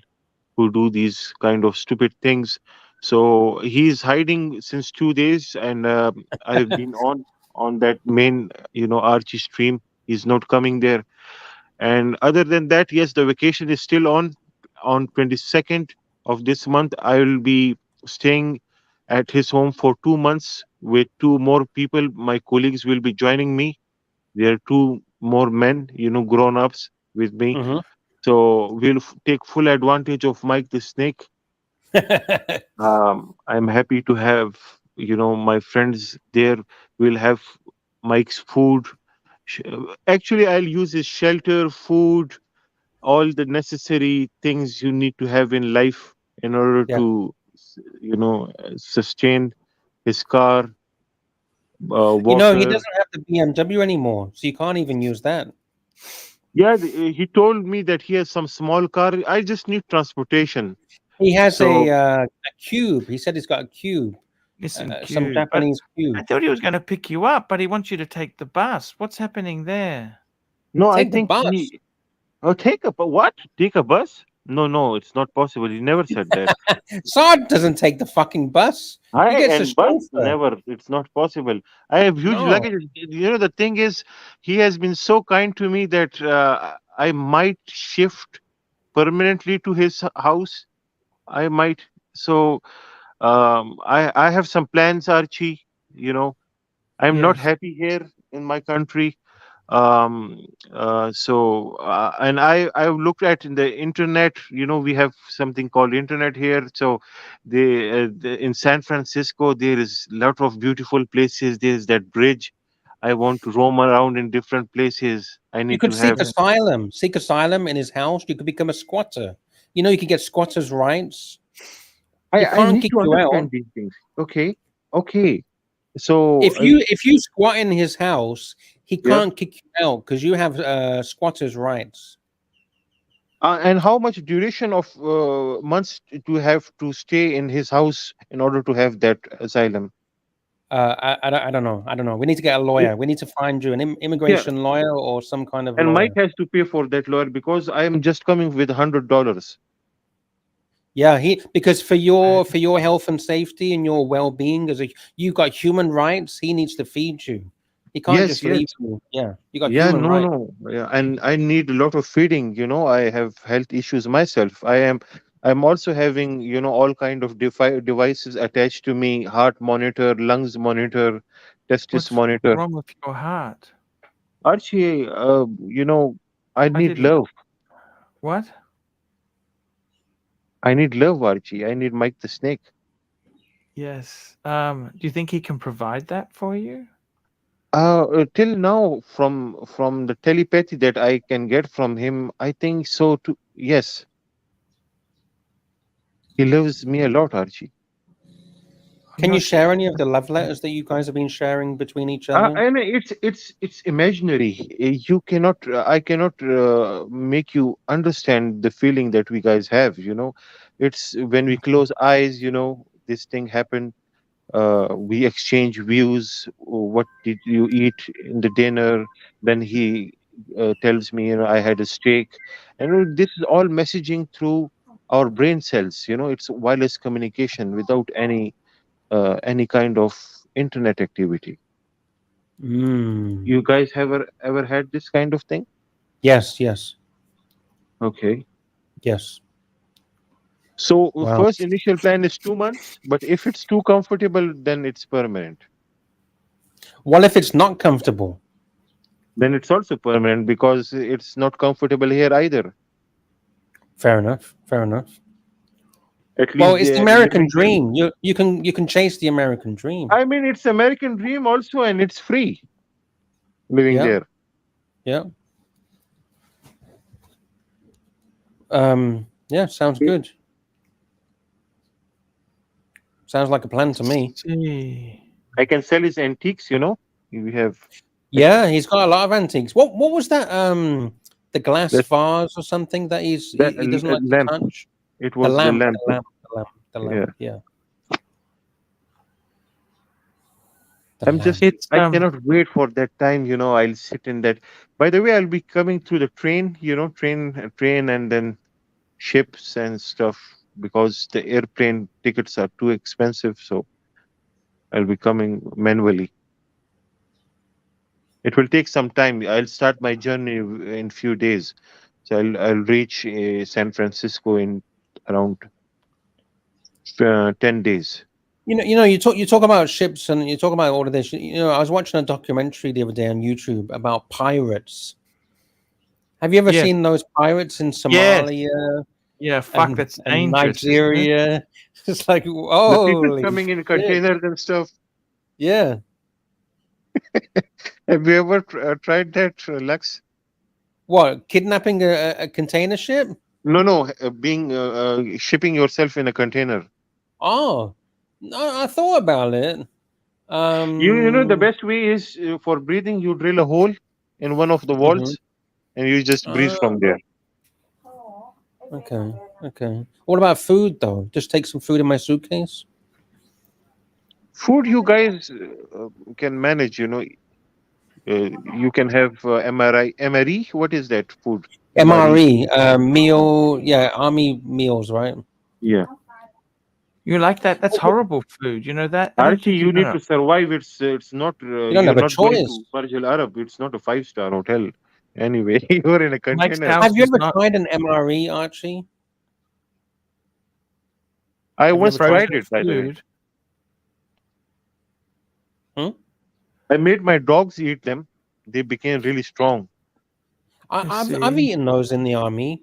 Speaker 3: who do these kind of stupid things. So he's hiding since 2 days, and I've been on that main, Archie stream. He's not coming there. And other than that, yes, the vacation is still on 22nd of this month. I will be staying at his home for 2 months with two more people. My colleagues will be joining me. There are two more men, grown ups with me.
Speaker 2: Mm-hmm.
Speaker 3: So we'll take full advantage of Mike the Snake. I'm happy to have, my friends there. We'll have Mike's food. Sh- Actually, I'll use his shelter, food, all the necessary things you need to have in life in order
Speaker 2: Yeah.
Speaker 3: to, sustain his car,
Speaker 2: You know, he
Speaker 3: water.
Speaker 2: doesn't have the BMW anymore, so you can't even use that.
Speaker 3: Yeah, he told me that he has some small car. I just need transportation.
Speaker 2: He has
Speaker 3: So
Speaker 2: a cube. He said he's got a cube,
Speaker 1: Listen,
Speaker 2: some
Speaker 1: Q. But
Speaker 2: Japanese
Speaker 1: I
Speaker 2: cube.
Speaker 1: thought he was going to pick you up, but he wants you to take the bus. What's happening there?
Speaker 3: no, I
Speaker 2: Take the
Speaker 3: think
Speaker 2: bus.
Speaker 3: take a what? Take a bus? No, it's not possible. He never said that.
Speaker 2: Saad doesn't take the fucking bus.
Speaker 3: I
Speaker 2: He gets the
Speaker 3: and bus
Speaker 2: chauffeur.
Speaker 3: never. It's not possible. I have huge
Speaker 2: No.
Speaker 3: luggage. The thing is, he has been so kind to me that I might shift permanently to his house. I might. So I have some plans, Archie. I'm not
Speaker 1: Yes.
Speaker 3: happy here in my country. And I've looked at in the internet. We have something called internet here. So in San Francisco there is lot of beautiful places. There's that bridge. I want to roam around in different places. I
Speaker 2: You
Speaker 3: need
Speaker 2: could
Speaker 3: to have.
Speaker 2: seek asylum in his house. You could become a squatter. You know, you could get squatters' rights. He
Speaker 3: I
Speaker 2: can't
Speaker 3: need
Speaker 2: kick
Speaker 3: to
Speaker 2: you out.
Speaker 3: understand these things. Okay, okay. So
Speaker 2: If you squat in his house, he
Speaker 3: yeah.
Speaker 2: can't kick you out because you have squatters' rights.
Speaker 3: And how much duration of months do you have to stay in his house in order to have that asylum?
Speaker 2: I don't know. I don't know. We need to get a
Speaker 3: Y-
Speaker 2: lawyer. We need to find you an
Speaker 3: Yeah,
Speaker 2: immigration lawyer or some kind of
Speaker 3: and Mike
Speaker 2: lawyer.
Speaker 3: has to pay for that lawyer because I am just coming with $100.
Speaker 2: Yeah, because for your health and safety and your well-being as a you've got human rights. He needs to feed you. He can't
Speaker 3: Yes,
Speaker 2: just
Speaker 3: yes.
Speaker 2: leave you. Yeah, you got
Speaker 3: Yeah,
Speaker 2: human
Speaker 3: no,
Speaker 2: rights.
Speaker 3: no. Yeah, and I need a lot of feeding. I have health issues myself. I'm also having, all kind of devices attached to me, heart monitor, lungs monitor, testis
Speaker 1: What's
Speaker 3: monitor.
Speaker 1: wrong with your heart?
Speaker 3: Archie, I
Speaker 1: I
Speaker 3: need
Speaker 1: didn't.
Speaker 3: love.
Speaker 1: What?
Speaker 3: I need love, Archie. I need Mike the Snake.
Speaker 1: Yes. Do you think he can provide that for you?
Speaker 3: Till now, from the telepathy that I can get from him, I think so too. Yes, he loves me a lot, Archie.
Speaker 1: I'm
Speaker 2: Can you
Speaker 1: not.
Speaker 2: share any of the love letters that you guys have been sharing between each other?
Speaker 3: I mean, it's imaginary. You cannot, I cannot make you understand the feeling that we guys have. It's when we close eyes. This thing happened. We exchange views. What did you eat in the dinner? Then he tells me, I had a steak, and this is all messaging through our brain cells. It's wireless communication without any kind of internet activity.
Speaker 2: Mm.
Speaker 3: You guys ever had this kind of thing?
Speaker 2: Yes, yes,
Speaker 3: Okay.
Speaker 2: yes.
Speaker 3: So
Speaker 2: Wow.
Speaker 3: first initial plan is 2 months, but if it's too comfortable, then it's permanent.
Speaker 2: What if it's not comfortable?
Speaker 3: Then it's also permanent because it's not comfortable here either.
Speaker 2: Fair enough. Fair enough.
Speaker 3: At
Speaker 2: Well,
Speaker 3: least
Speaker 2: it's
Speaker 3: they
Speaker 2: the
Speaker 3: are
Speaker 2: American
Speaker 3: living there.
Speaker 2: dream. You can chase the American dream.
Speaker 3: I mean, it's American dream also, and it's free living
Speaker 2: Yeah,
Speaker 3: there.
Speaker 2: yeah. Yeah, sounds
Speaker 3: Okay.
Speaker 2: good. Sounds like a plan to me.
Speaker 1: See.
Speaker 3: I can sell his antiques. We have
Speaker 2: Yeah, he's got a lot of antiques. What was that? The glass
Speaker 3: that
Speaker 2: vase or something that he doesn't like to
Speaker 3: lamp.
Speaker 2: touch.
Speaker 3: It
Speaker 2: The
Speaker 3: was the
Speaker 2: lamp,
Speaker 3: lamp.
Speaker 2: the lamp, the lamp, the
Speaker 3: Yeah.
Speaker 2: lamp. Yeah, the
Speaker 3: I'm just,
Speaker 2: lamp.
Speaker 1: It's
Speaker 3: I cannot wait for that time. I'll sit in that. By the way, I'll be coming through the train, train, and then ships and stuff because the airplane tickets are too expensive. So I'll be coming manually. It will take some time. I'll start my journey in few days. So I'll reach San Francisco in around 10 days.
Speaker 2: You talk about ships and you talk about all of this. I was watching a documentary the other day on YouTube about pirates. Have you ever
Speaker 1: yes,
Speaker 2: seen those pirates in
Speaker 1: yes,
Speaker 2: Somalia
Speaker 1: yeah. Fuck, that's
Speaker 2: and
Speaker 1: dangerous, isn't it?
Speaker 2: Nigeria? It's like
Speaker 3: The people
Speaker 2: holy
Speaker 3: coming in
Speaker 2: shit!
Speaker 3: containers and stuff.
Speaker 2: Yeah.
Speaker 3: Have you ever tried that, Lux?
Speaker 2: What, kidnapping a container ship?
Speaker 3: No, no, being shipping yourself in a container.
Speaker 2: Oh, no, I thought about it.
Speaker 3: You know the best way is for breathing. You drill a hole in one of the
Speaker 2: Mhm.
Speaker 3: walls and you just breathe from there.
Speaker 2: Okay, okay. What about food though? Just take some food in my suitcase.
Speaker 3: Food you guys can manage. You can have MRI, MRE. What is that food? MRE.
Speaker 2: MRE, meal, yeah, army meals, right?
Speaker 3: Yeah.
Speaker 1: You like that? That's horrible food. You know that? I don't
Speaker 3: Archie,
Speaker 1: think you're
Speaker 3: you need
Speaker 1: gonna.
Speaker 3: to survive. It's not.
Speaker 2: You don't
Speaker 3: You're
Speaker 2: have a
Speaker 3: not going
Speaker 2: choice.
Speaker 3: to Burj Al Arab. It's not a five-star hotel. Anyway, you're in a
Speaker 1: Mike's
Speaker 3: container.
Speaker 1: house
Speaker 2: Have you
Speaker 1: is
Speaker 2: ever
Speaker 1: not
Speaker 2: tried an MRE, Archie?
Speaker 3: I
Speaker 2: Have you ever
Speaker 3: once
Speaker 2: tried?
Speaker 3: tried
Speaker 1: frozen
Speaker 3: it, by the way.
Speaker 1: food.
Speaker 2: Hmm?
Speaker 3: I made my dogs eat them. They became really strong.
Speaker 1: I
Speaker 2: I've
Speaker 1: see.
Speaker 2: eaten those in the army.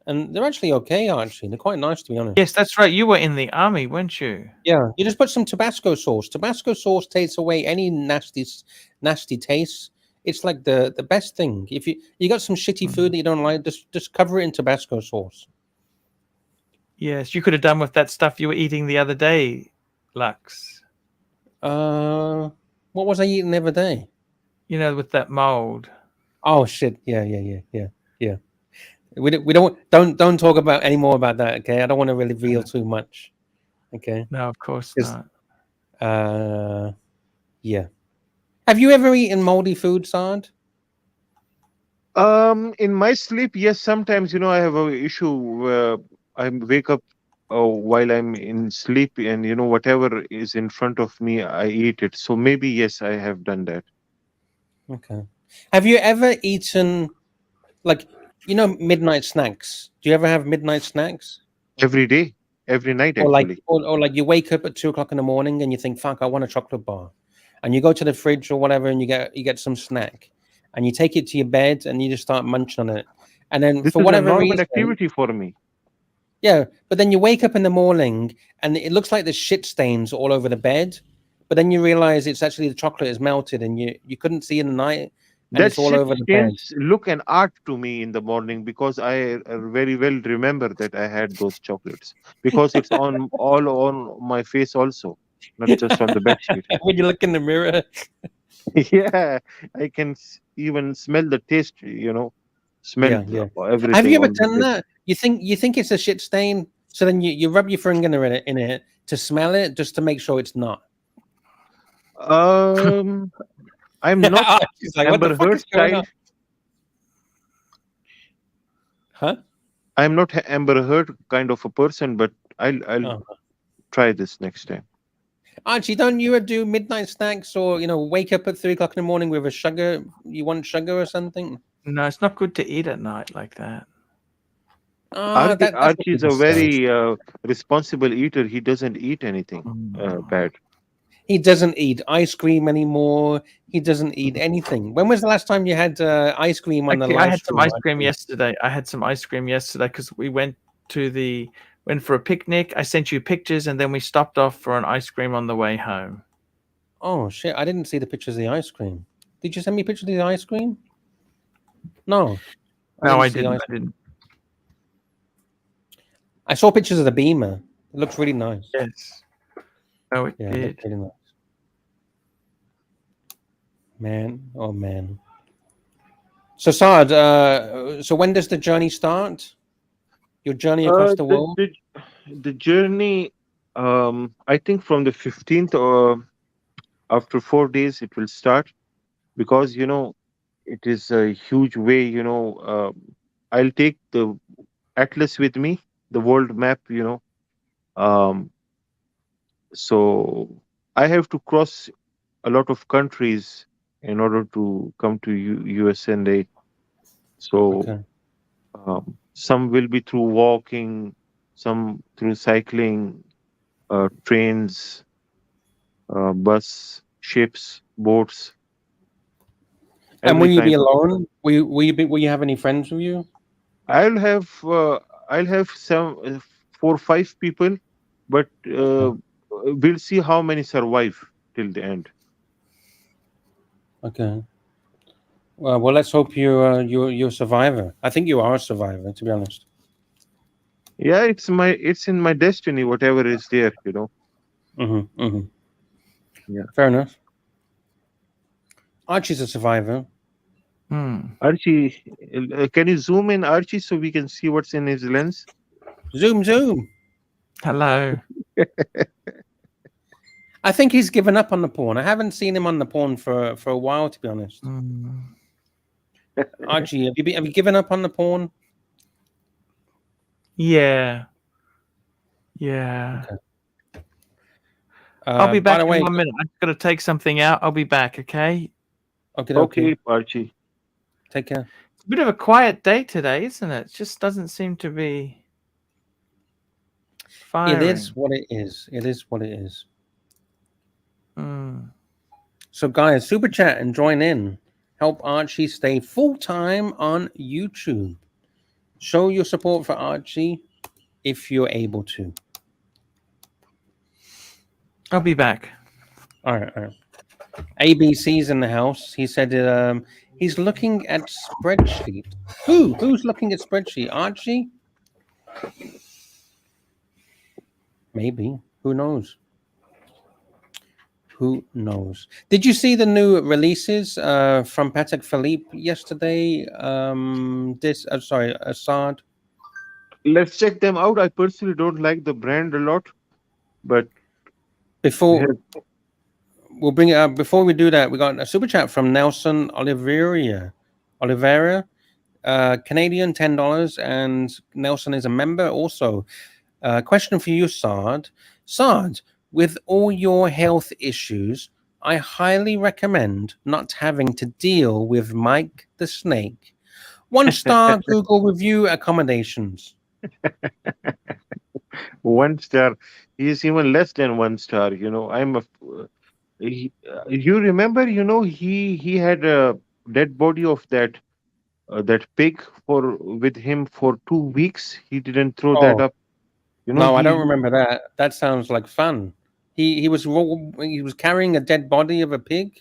Speaker 2: and they're actually okay. Archie, they're quite nice, to be honest.
Speaker 1: Yes, that's right. You were in the army, weren't you?
Speaker 2: Yeah, you just put some Tabasco sauce. Tabasco sauce takes away any nasty taste. It's like the best thing. If you got some shitty food that you don't like, just cover it in Tabasco sauce.
Speaker 1: Yes, you could have done with that stuff you were eating the other day, Lux.
Speaker 2: What was I eating the other day?
Speaker 1: You know, with that mold.
Speaker 2: Oh shit! Yeah. We don't talk about any more about that. Okay, I don't want to reveal too much. Okay.
Speaker 1: No, of course
Speaker 2: 'Cause,
Speaker 1: not.
Speaker 2: Yeah. Have you ever eaten moldy food, Sard?
Speaker 3: In my sleep, yes, sometimes, I have a issue where I wake up while I'm in sleep, and, whatever is in front of me, I eat it. So maybe, yes, I have done that.
Speaker 2: Okay. Have you ever eaten, like, midnight snacks? Do you ever have midnight snacks?
Speaker 3: Every day, every night,
Speaker 2: Or like,
Speaker 3: actually.
Speaker 2: or like you wake up at 2 o'clock in the morning and you think, "Fuck, I want a chocolate bar," and you go to the fridge or whatever and you get some snack, and you take it to your bed and you just start munching on it, and then
Speaker 3: This
Speaker 2: for
Speaker 3: is a
Speaker 2: whatever
Speaker 3: normal
Speaker 2: reason,
Speaker 3: activity for me.
Speaker 2: yeah, but then you wake up in the morning and it looks like there's shit stains all over the bed, but then you realize it's actually the chocolate is melted and you couldn't see in the night and
Speaker 3: That
Speaker 2: it's all
Speaker 3: shit
Speaker 2: over the bed.
Speaker 3: stains look an art to me in the morning, because I very well remember that I had those chocolates, because it's on all on my face also, not just on the bed sheet.
Speaker 2: When you look in the mirror.
Speaker 3: Yeah, I can even smell the taste, smell
Speaker 2: Yeah. Have you
Speaker 3: everything
Speaker 2: ever
Speaker 3: on the
Speaker 2: done
Speaker 3: bed.
Speaker 2: that? You think it's a shit stain, so then you rub your finger in it to smell it just to make sure it's not.
Speaker 3: Um, I'm not
Speaker 2: She's like, what the
Speaker 3: Amber
Speaker 2: fuck
Speaker 3: Heard
Speaker 2: is going
Speaker 3: style.
Speaker 2: on? Huh?
Speaker 3: I'm not Amber Heard kind of a person, but I'll
Speaker 2: Oh.
Speaker 3: try this next time.
Speaker 2: Archie, don't you ever do midnight snacks or wake up at 3 o'clock in the morning with a sugar? You want sugar or something?
Speaker 1: No, it's not good to eat at night like that.
Speaker 2: Ah, that's what
Speaker 3: Archie is
Speaker 2: people
Speaker 3: a
Speaker 2: say.
Speaker 3: very responsible eater. He doesn't eat anything bad.
Speaker 2: He doesn't eat ice cream anymore. He doesn't eat anything. When was the last time you had ice cream on the
Speaker 1: Actually, I
Speaker 2: live
Speaker 1: had some
Speaker 2: stream?
Speaker 1: ice cream yesterday. Because we went for a picnic. I sent you pictures, and then we stopped off for an ice cream on the way home.
Speaker 2: Oh shit! I didn't see the pictures of the ice cream. Did you send me pictures of the ice cream? No.
Speaker 1: No, I
Speaker 2: see
Speaker 1: didn't.
Speaker 2: ice-
Speaker 1: I didn't.
Speaker 2: I saw pictures of the Beamer. It looks really nice.
Speaker 1: Yes. No, it
Speaker 2: Yeah, it
Speaker 1: did.
Speaker 2: looks really nice. Man, oh man. So Saad, so when does the journey start? Your journey across the world?
Speaker 3: The journey, I think from the 15th, or after 4 days, it will start, because, it is a huge way. I'll take the atlas with me, the world map. Um, so I have to cross a lot of countries in order to come to USA. So
Speaker 2: Okay.
Speaker 3: some will be through walking, some through cycling, trains, bus, ships, boats,
Speaker 2: And will
Speaker 3: every
Speaker 2: you be
Speaker 3: kind of.
Speaker 2: alone? Will you have any friends with you?
Speaker 3: I'll have uh, I'll have some 4 or 5 people, but we'll see how many survive till the end.
Speaker 2: Okay. Well, let's hope you're a survivor. I think you are a survivor, to be honest.
Speaker 3: Yeah, it's in my destiny. Whatever is there.
Speaker 2: Mm-hmm.
Speaker 3: Yeah.
Speaker 2: Fair enough. Archie's a survivor.
Speaker 3: Archie, can you zoom in Archie so we can see what's in his lens?
Speaker 2: Zoom.
Speaker 1: Hello.
Speaker 2: I think he's given up on the porn. I haven't seen him on the porn for a while, to be honest. Archie, have you given up on the porn?
Speaker 1: Yeah. Yeah.
Speaker 2: Okay.
Speaker 1: I'll be
Speaker 2: By
Speaker 1: back
Speaker 2: the way,
Speaker 1: in 1 minute. I've got to take something out. I'll be back, okay?
Speaker 2: okay.
Speaker 3: Archie.
Speaker 2: Take care.
Speaker 1: It's a bit of a quiet day today, isn't it? It just doesn't seem to be firing.
Speaker 2: It is what it is. It is what it is. So, guys, super chat and join in. Help Archie stay full time on YouTube. Show your support for Archie if you're able to.
Speaker 1: I'll be back.
Speaker 2: All right, all right. ABC's in the house. He said he's looking at spreadsheet. Who's looking at spreadsheet? Archie? Maybe. Who knows? Who knows? Did you see the new releases from Patek Philippe yesterday? Assad.
Speaker 3: Let's check them out. I personally don't like the brand a lot, but
Speaker 2: Before
Speaker 3: yeah,
Speaker 2: we'll bring it up. Before we do that, we got a super chat from Nelson Oliveira. Canadian $10, and Nelson is a member also. Question for you, Saad. Saad, with all your health issues, I highly recommend not having to deal with Mike the Snake. 1-star Google review accommodations.
Speaker 3: 1 star. He is even less than 1 star. You remember? He had a dead body of that pig with him for 2 weeks. He didn't throw that
Speaker 2: Oh
Speaker 3: up.
Speaker 2: no, I
Speaker 3: He
Speaker 2: don't remember that. That sounds like fun. He was carrying a dead body of a pig.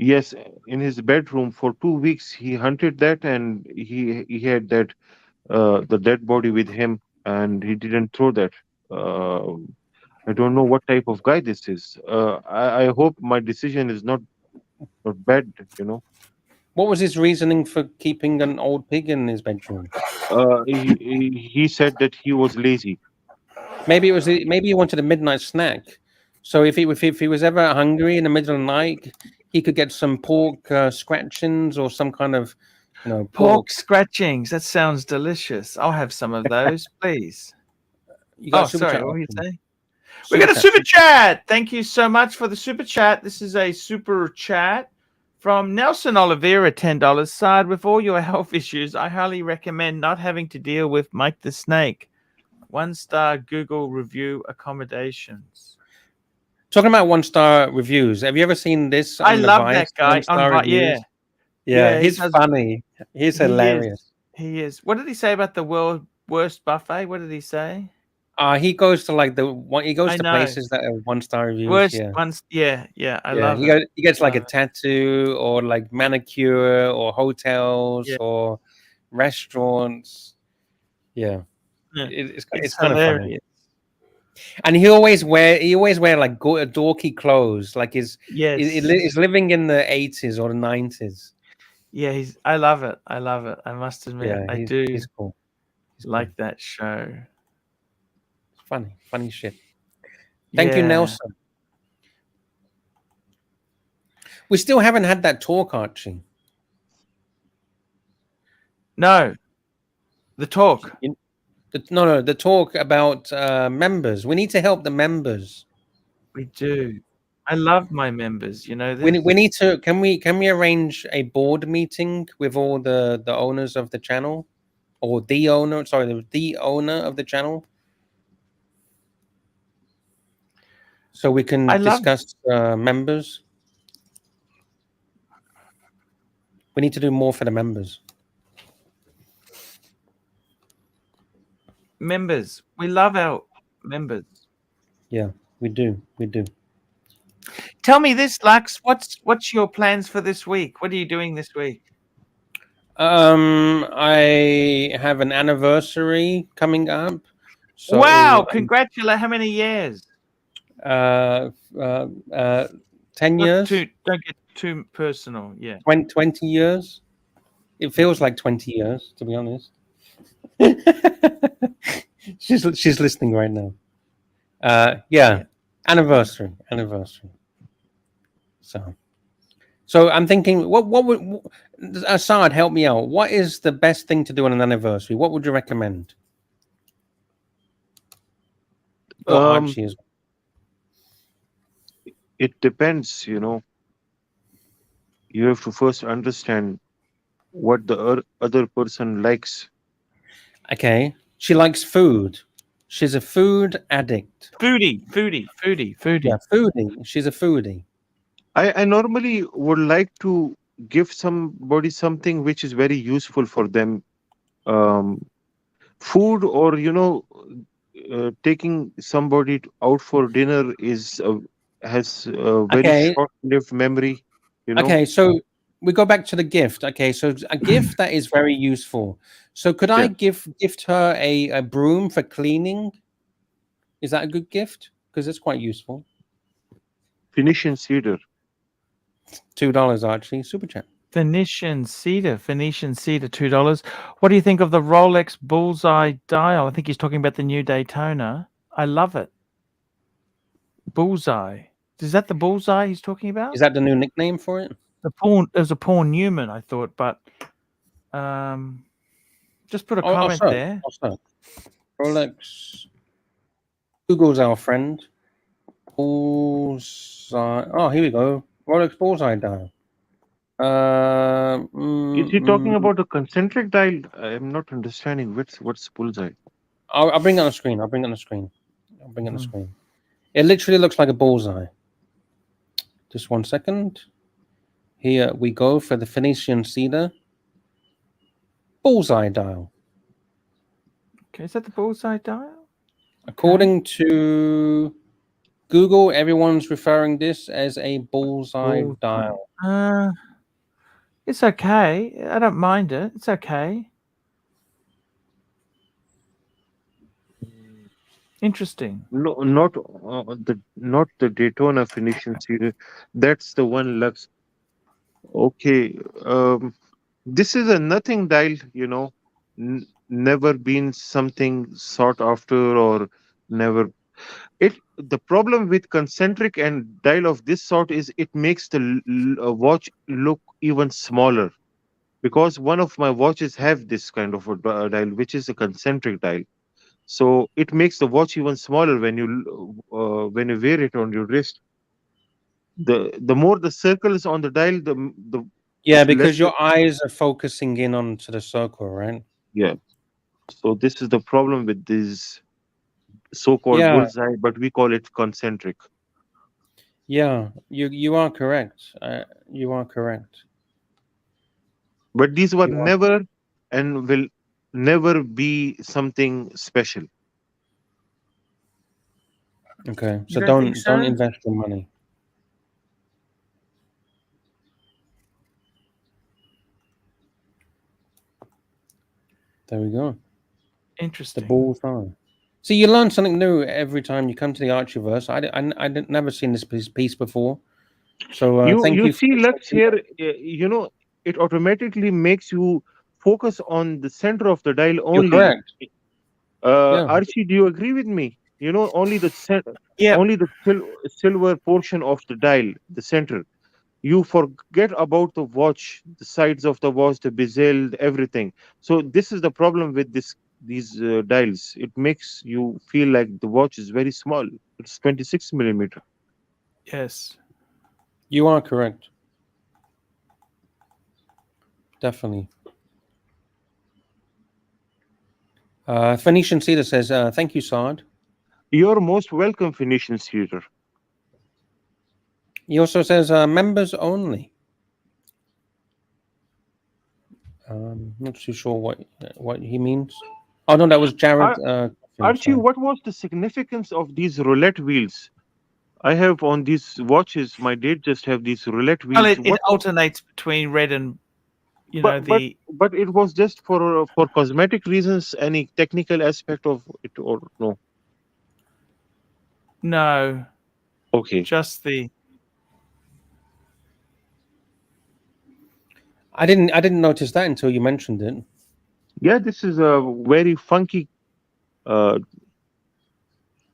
Speaker 3: yes, in his bedroom for 2 weeks. He hunted that, and he had the dead body with him, and he didn't throw that. Uh, I don't know what type of guy this is. I hope my decision is not bad.
Speaker 2: What was his reasoning for keeping an old pig in his bedroom?
Speaker 3: He said that he was lazy.
Speaker 2: Maybe he wanted a midnight snack. So if he was ever hungry in the middle of the night, he could get some pork scratchings or some kind of pork.
Speaker 1: Pork scratchings. That sounds delicious. I'll have some of those, please.
Speaker 2: You got
Speaker 1: Oh,
Speaker 2: a super
Speaker 1: sorry.
Speaker 2: chat
Speaker 1: What were you
Speaker 2: option.
Speaker 1: saying? We got a super chat. Thank you so much for the super chat. This is a super chat from Nelson Oliveira, $10. Saad, with all your health issues, I highly recommend not having to deal with Mike the Snake. 1-star Google review accommodations.
Speaker 2: Talking about 1-star reviews, have you ever seen this?
Speaker 1: I
Speaker 2: On the
Speaker 1: love
Speaker 2: Vice,
Speaker 1: that guy.
Speaker 2: 1-star reviews?
Speaker 1: Yeah, he
Speaker 2: He's
Speaker 1: does.
Speaker 2: funny. He's
Speaker 1: He
Speaker 2: hilarious.
Speaker 1: is. He is. What did he say about the world worst buffet? What did he say?
Speaker 2: He goes to like he goes
Speaker 1: I
Speaker 2: to
Speaker 1: know.
Speaker 2: places that are 1-star reviews.
Speaker 1: Worst
Speaker 2: Yeah,
Speaker 1: ones. Yeah. I
Speaker 2: yeah.
Speaker 1: love
Speaker 2: He
Speaker 1: it.
Speaker 2: gets like a
Speaker 1: Love it.
Speaker 2: tattoo or like manicure or hotels
Speaker 1: Yeah.
Speaker 2: or restaurants. Yeah,
Speaker 1: Yeah.
Speaker 2: it's kind of funny.
Speaker 1: hilarious.
Speaker 2: And he always wear like dorky clothes, like he's
Speaker 1: Yes.
Speaker 2: living in the 80s or the 90s.
Speaker 1: Yeah, I love it. I love it. I must admit,
Speaker 2: Yeah,
Speaker 1: I do
Speaker 2: he's cool. He's
Speaker 1: like
Speaker 2: cool.
Speaker 1: that show.
Speaker 2: Funny shit. Thank you,
Speaker 1: Yeah.
Speaker 2: Nelson. We still haven't had that talk, Archie.
Speaker 1: No, the talk.
Speaker 2: The talk about members. We need to help the members.
Speaker 1: We do. I love my members. You know this.
Speaker 2: We need to. Can we arrange a board meeting with all the owners of the channel, or the owner? Sorry, the owner of the channel, so we can discuss members. We need to do more for the members.
Speaker 1: Members. We love our members.
Speaker 2: Yeah, we do. We do.
Speaker 1: Tell me this, Lux. What's your plans for this week? What are you doing this week?
Speaker 2: I have an anniversary coming up. So,
Speaker 1: wow! Congratulate! How many years?
Speaker 2: 10 years.
Speaker 1: Don't get too personal. Yeah.
Speaker 2: 20 years. It feels like 20 years, to be honest. she's listening right now. Yeah. Anniversary. So I'm thinking, what would Assad help me out? What is the best thing to do on an anniversary? What would you recommend? Archie is.
Speaker 3: It depends. You have to first understand what the other person likes.
Speaker 2: Okay, she likes food. She's a food addict.
Speaker 1: Foodie.
Speaker 2: Yeah, foodie. She's a foodie.
Speaker 3: I normally would like to give somebody something which is very useful for them. Food, or taking somebody out for dinner has a very
Speaker 2: Okay.
Speaker 3: short-lived memory.
Speaker 2: Okay. So we go back to the gift. Okay. So a gift that is very useful. So could I
Speaker 3: Yeah,
Speaker 2: gift her a broom for cleaning? Is that a good gift? Because it's quite useful.
Speaker 3: Phoenician cedar.
Speaker 2: $2, Archie. Super chat.
Speaker 1: Phoenician cedar, $2. What do you think of the Rolex Bullseye dial? I think he's talking about the new Daytona. I love it. Bullseye. Is that the Bullseye he's talking about?
Speaker 2: Is that the new nickname for it?
Speaker 1: There's a Paul Newman, I thought, but just put a comment there.
Speaker 2: I'll search. Rolex. Google's our friend. Bullseye. Oh, here we go. Rolex Bullseye dial.
Speaker 3: Is he talking about the concentric dial? I am not understanding what's bullseye.
Speaker 2: I'll bring it on the screen. It literally looks like a bullseye. Just 1 second. Here we go for the Phoenician cedar. Bullseye dial.
Speaker 1: Okay, is that the Bullseye dial?
Speaker 2: According to Google, everyone's referring this as a bullseye dial.
Speaker 1: It's okay. I don't mind it. It's okay. Interesting.
Speaker 3: No, not the Daytona Phoenician cedar. That's the one Lux. Okay, this is a nothing dial. Never been something sought after, or never. The problem with concentric and dial of this sort is it makes the watch look even smaller, because one of my watches have this kind of a dial, which is a concentric dial. So it makes the watch even smaller when you wear it on your wrist. The more the circles on the dial, the
Speaker 2: Yeah,
Speaker 3: less.
Speaker 2: because your eyes are focusing in onto the circle, right?
Speaker 3: Yeah. So this is the problem with this so-called
Speaker 2: Yeah.
Speaker 3: bullseye, but we call it concentric.
Speaker 2: Yeah, you are correct. You are correct.
Speaker 3: But these were
Speaker 2: You are.
Speaker 3: never and will never be something special.
Speaker 2: Okay,
Speaker 1: You
Speaker 2: so
Speaker 1: don't think
Speaker 2: don't
Speaker 1: so?
Speaker 2: invest your money. There we go. The
Speaker 1: Interesting.
Speaker 2: bullseye. See, you learn something new every time you come to the Archieverse. I didn't never seen this piece before. So thank
Speaker 3: You
Speaker 2: you for
Speaker 3: see,
Speaker 2: this
Speaker 3: Lux
Speaker 2: idea.
Speaker 3: here, it automatically makes you focus on the center of the dial
Speaker 2: You're
Speaker 3: only.
Speaker 2: correct. Yeah.
Speaker 3: Archie, do you agree with me? Only the
Speaker 1: Yeah.
Speaker 3: only the silver portion of the dial, the center. You forget about the watch, the sides of the watch, the bezel, everything. So this is the problem with these dials. It makes you feel like the watch is very small. It's 26 millimeter.
Speaker 1: Yes.
Speaker 2: You are correct. Definitely. Phoenician Cedar says, thank you, Sard.
Speaker 3: You're most welcome, Phoenician Theater.
Speaker 2: He also says, members only. Not too sure what he means. Oh, no, that was Jared.
Speaker 3: Archie, what was the significance of these roulette wheels? I have on these watches, my date just have these roulette
Speaker 1: Well,
Speaker 3: wheels.
Speaker 1: it alternates between red and
Speaker 3: But it was just for cosmetic reasons. Any technical aspect of it, or no?
Speaker 1: no,
Speaker 3: Okay.
Speaker 1: just the.
Speaker 2: I didn't notice that until you mentioned it.
Speaker 3: Yeah, this is a very funky, uh,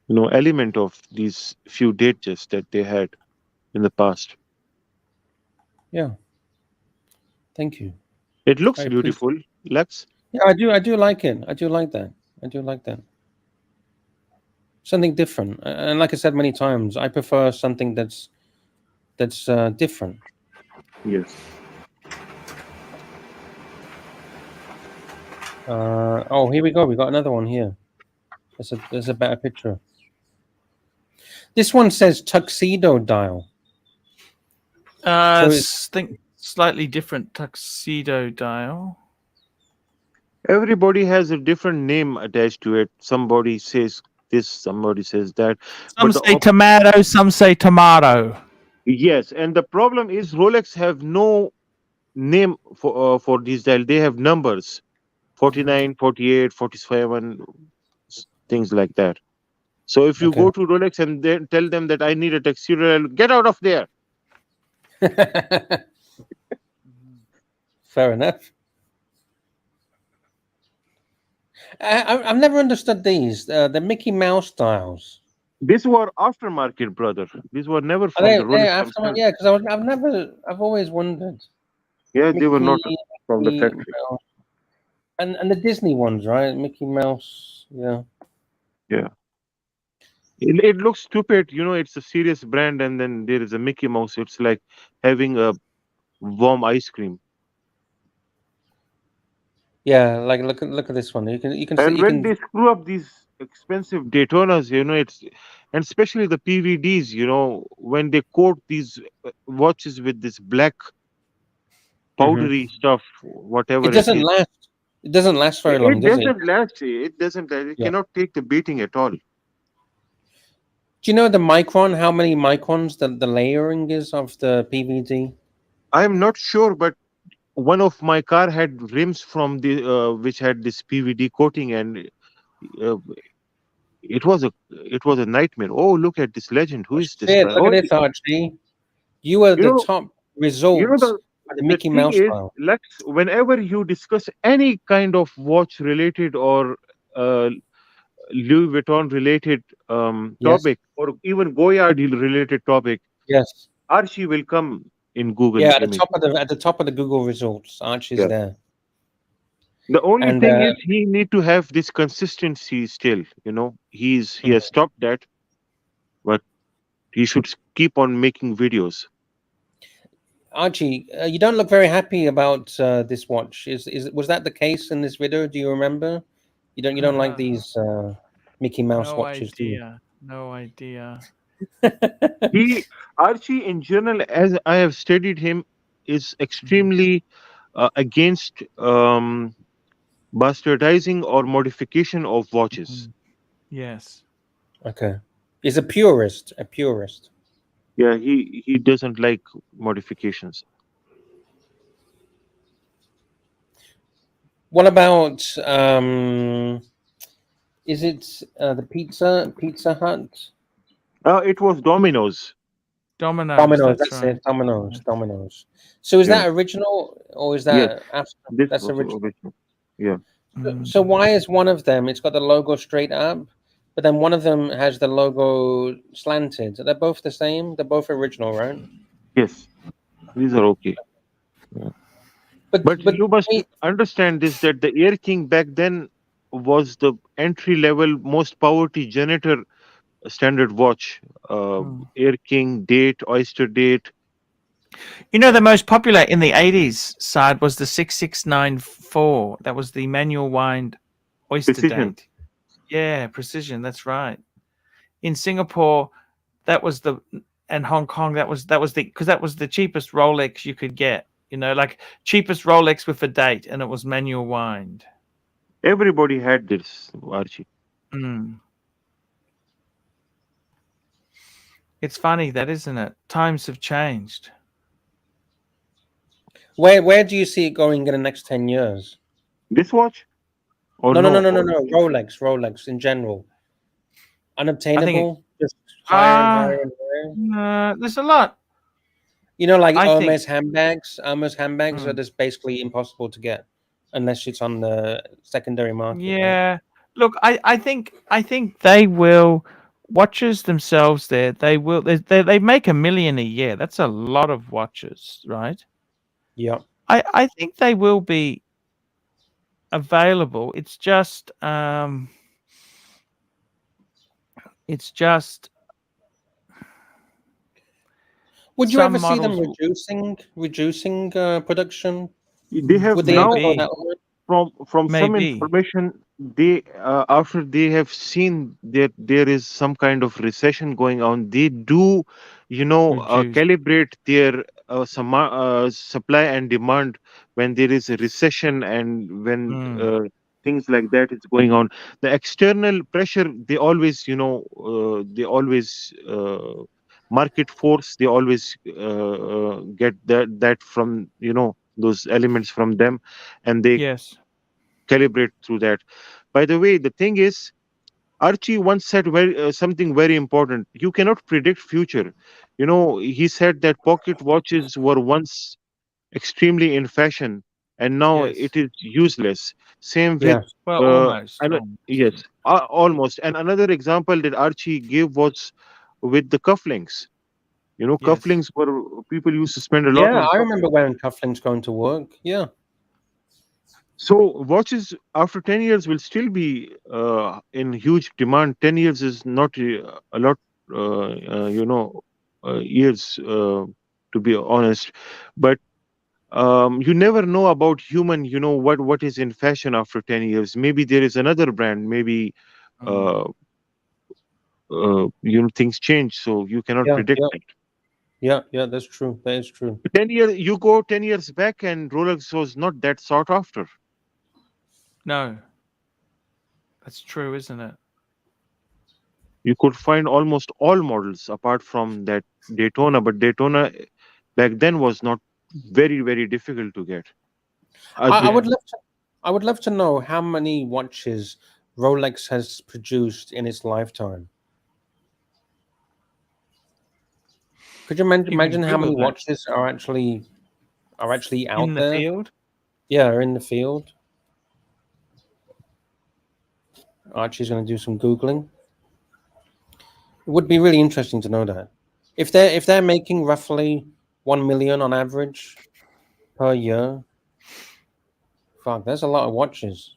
Speaker 3: element of these few dates that they had in the past.
Speaker 2: Yeah. Thank you.
Speaker 3: It looks
Speaker 2: I appreciate.
Speaker 3: beautiful, Lex.
Speaker 2: Yeah, I do like it. I do like that. Something different. And like I said many times, I prefer something that's different.
Speaker 3: Yes.
Speaker 2: Oh, here we go. We got another one here. There's a better picture. This one says tuxedo dial.
Speaker 1: I think slightly different tuxedo dial.
Speaker 3: Everybody has a different name attached to it. Somebody says this, somebody says that.
Speaker 1: Some
Speaker 3: But
Speaker 1: say tomato, some say tomato.
Speaker 3: yes, and the problem is Rolex have no name for this dial. They have numbers 49, 48, 47, things like that. So if you
Speaker 2: Okay.
Speaker 3: go to Rolex and then tell them that I need a textural, get out of there.
Speaker 2: Fair enough. I've never understood these. The Mickey Mouse dials.
Speaker 3: These were aftermarket, brother. These were never
Speaker 2: Are
Speaker 3: from the
Speaker 2: they
Speaker 3: Rolex
Speaker 2: after?
Speaker 3: themselves.
Speaker 2: Yeah, because I've always wondered.
Speaker 3: Yeah, they were not
Speaker 2: Mickey,
Speaker 3: from the
Speaker 2: Mickey
Speaker 3: factory.
Speaker 2: Mouse, and the Disney ones, right? Mickey Mouse. Yeah.
Speaker 3: Yeah. It looks stupid, it's a serious brand, and then there is a Mickey Mouse. It's like having a warm ice cream.
Speaker 2: Yeah, like look at this one. You can see
Speaker 3: And
Speaker 2: you
Speaker 3: when
Speaker 2: can.
Speaker 3: they screw up these expensive Daytonas, it's and especially the PVDs, when they coat these watches with this black
Speaker 2: Mhm.
Speaker 3: powdery stuff, whatever
Speaker 2: It
Speaker 3: it
Speaker 2: doesn't
Speaker 3: is,
Speaker 2: last. It doesn't last very long,
Speaker 3: it
Speaker 2: does it?
Speaker 3: doesn't last. It doesn't. It
Speaker 2: Yeah.
Speaker 3: cannot take the beating at all.
Speaker 2: Do you know the micron? How many microns the layering is of the PVD?
Speaker 3: I'm not sure, but one of my car had rims from the which had this PVD coating, and uh, it was a nightmare. Oh, look at this legend. Who
Speaker 2: Oh,
Speaker 3: is this
Speaker 2: shit!
Speaker 3: guy?
Speaker 2: Look
Speaker 3: Oh,
Speaker 2: at this, Archie. You are
Speaker 3: you
Speaker 2: the
Speaker 3: know,
Speaker 2: top
Speaker 3: you know
Speaker 2: result
Speaker 3: the
Speaker 2: for the
Speaker 3: the
Speaker 2: Mickey
Speaker 3: thing
Speaker 2: Mouse
Speaker 3: is,
Speaker 2: style.
Speaker 3: Lex, whenever you discuss any kind of watch related or uh, Louis Vuitton related
Speaker 2: Yes.
Speaker 3: topic, or even Goyard related topic,
Speaker 2: Yes.
Speaker 3: Archie will come in Google
Speaker 2: Yeah, at the
Speaker 3: image.
Speaker 2: top of the Google results, Archie's
Speaker 3: Yeah.
Speaker 2: there.
Speaker 3: The only
Speaker 2: And
Speaker 3: thing is he need to have this consistency still. He has stopped that, but he should keep on making videos.
Speaker 2: Archie, you don't look very happy about this watch. Is was that the case in this video? Do you remember? You don't like these Mickey Mouse
Speaker 1: No
Speaker 2: watches, do
Speaker 1: idea. No idea.
Speaker 2: you?
Speaker 3: He Archie in general, as I have studied him, is
Speaker 1: Mhm.
Speaker 3: extremely against bastardizing or modification of watches.
Speaker 1: Mhm. Yes.
Speaker 2: Okay. He's a purist. A purist.
Speaker 3: Yeah, he doesn't like modifications.
Speaker 2: What about is it the Pizza Hut?
Speaker 3: It was Domino's.
Speaker 1: Dominoes,
Speaker 2: Domino's,
Speaker 1: that's
Speaker 2: that's
Speaker 1: right.
Speaker 2: it. Domino's. So is
Speaker 3: Yeah.
Speaker 2: that original or is
Speaker 3: Yes.
Speaker 2: that after?
Speaker 3: This
Speaker 2: That's
Speaker 3: was
Speaker 2: original.
Speaker 3: original. Yeah.
Speaker 2: So
Speaker 1: Mm.
Speaker 2: why is one of them? It's got the logo straight up, but then one of them has the logo slanted. They're both the same. They're both original, right?
Speaker 3: Yes. These are okay. Yeah. But
Speaker 2: But
Speaker 3: you must
Speaker 2: wait,
Speaker 3: understand this, that the Air King back then was the entry level, most poverty generator standard watch.
Speaker 1: Mm.
Speaker 3: Air King, Date, Oyster Date,
Speaker 1: You know, the most popular in the 80s side was the 6694. That was the manual wind oyster
Speaker 3: Precision.
Speaker 1: date. Yeah, precision. That's right. In Singapore, that was the and Hong Kong. That was the because that was the cheapest Rolex you could get. Like cheapest Rolex with a date, and it was manual wind.
Speaker 3: Everybody had this, Archie.
Speaker 1: Mm. It's funny that, isn't it? Times have changed.
Speaker 2: where do you see it going in the next 10 years?
Speaker 3: This watch or
Speaker 2: No, no, no,
Speaker 3: no?
Speaker 2: no, no, no. Rolex in general.
Speaker 1: I think.
Speaker 2: Unobtainable, just higher and
Speaker 1: Ah,
Speaker 2: higher and higher.
Speaker 1: there's a lot.
Speaker 2: Like
Speaker 1: I think.
Speaker 2: Hermes handbags are
Speaker 1: Mm.
Speaker 2: just basically impossible to get unless it's on the secondary market, right?
Speaker 1: Yeah. Look, I think they will watches themselves there. They will they make 1 million a year. That's a lot of watches, right?
Speaker 2: Yeah.
Speaker 1: I think they will be available. It's just
Speaker 2: Would you
Speaker 1: some
Speaker 2: ever see them
Speaker 1: models
Speaker 2: reducing production?
Speaker 3: They have
Speaker 2: Would they ever
Speaker 3: now,
Speaker 2: go that
Speaker 1: maybe
Speaker 2: way?
Speaker 3: from some
Speaker 1: maybe
Speaker 3: information, they after they have seen that there is some kind of recession going on, they do,
Speaker 1: reduce.
Speaker 3: calibrate their supply and demand when there is a recession and when things like that is going on. The external pressure, they always, they always market force. They always get that from those elements from them, and they
Speaker 1: Yes.
Speaker 3: calibrate through that. By the way, the thing is, Archie once said something very important. You cannot predict future. He said that pocket watches were once extremely in fashion, and now
Speaker 1: Yes.
Speaker 3: it is useless. Same with
Speaker 2: Yes.
Speaker 1: Well, almost.
Speaker 3: yes, almost. And another example that Archie gave was with the cufflinks.
Speaker 1: Yes.
Speaker 3: Cufflinks were people used to spend a lot
Speaker 2: Yeah,
Speaker 3: on
Speaker 2: I remember
Speaker 3: cufflinks.
Speaker 2: wearing cufflinks going to work. Yeah.
Speaker 3: So watches after 10 years will still be in huge demand. 10 years is not a lot, years, to be honest. But you never know about human, what is in fashion after 10 years. Maybe there is another brand. Maybe, uh, things change. So you cannot
Speaker 2: Yeah.
Speaker 3: predict
Speaker 2: Yeah.
Speaker 3: it.
Speaker 2: Yeah. Yeah. That's true. That is true.
Speaker 3: 10 years, you go 10 years back and Rolex was not that sought after.
Speaker 1: No. That's true, isn't it?
Speaker 3: You could find almost all models apart from that Daytona, but Daytona back then was not very, very difficult to get.
Speaker 2: I
Speaker 1: Yeah.
Speaker 2: would love to. I would love to know how many watches Rolex has produced in its lifetime. Could you
Speaker 1: You can
Speaker 2: imagine how
Speaker 1: Google
Speaker 2: many
Speaker 1: that.
Speaker 2: watches are actually
Speaker 1: In
Speaker 2: out
Speaker 1: the
Speaker 2: there?
Speaker 1: field.
Speaker 2: Yeah, are in the field. Archie's going to do some googling. It would be really interesting to know that if they're making roughly 1 million on average per year. Fuck, that's a lot of watches.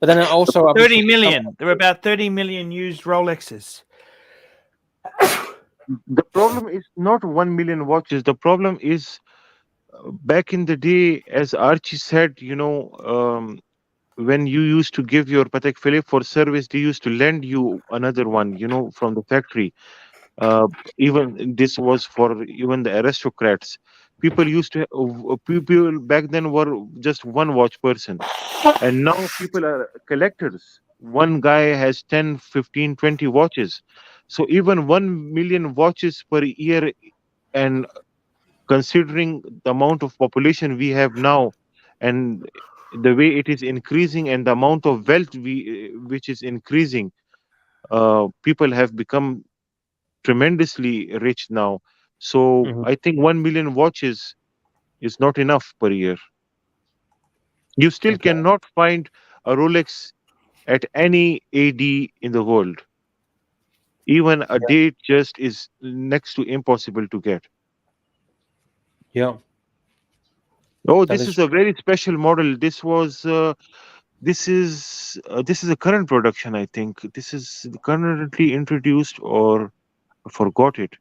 Speaker 2: But then also,
Speaker 1: 30
Speaker 2: obviously,
Speaker 1: million. There are about 30 million used Rolexes.
Speaker 3: The problem is not 1 million watches. The problem is back in the day, as Archie said, when you used to give your Patek Philippe for service, they used to lend you another one, from the factory. Uh, Even this was for even the aristocrats. People used to, people back then were just one watch person. And now people are collectors. One guy has 10, 15, 20 watches. So even 1 million watches per year, and considering the amount of population we have now, and the way it is increasing, and the amount of wealth which is increasing, people have become tremendously rich now. So
Speaker 2: Mhm.
Speaker 3: I think 1 million watches is not enough per year. You still
Speaker 2: Okay.
Speaker 3: cannot find a Rolex at any AD in the world. Even a
Speaker 2: Yeah.
Speaker 3: date just is next to impossible to get.
Speaker 2: Yeah.
Speaker 3: Oh,
Speaker 2: That
Speaker 3: this
Speaker 2: is
Speaker 3: is a very special model. This is a current production. I think this is currently introduced, or I forgot it.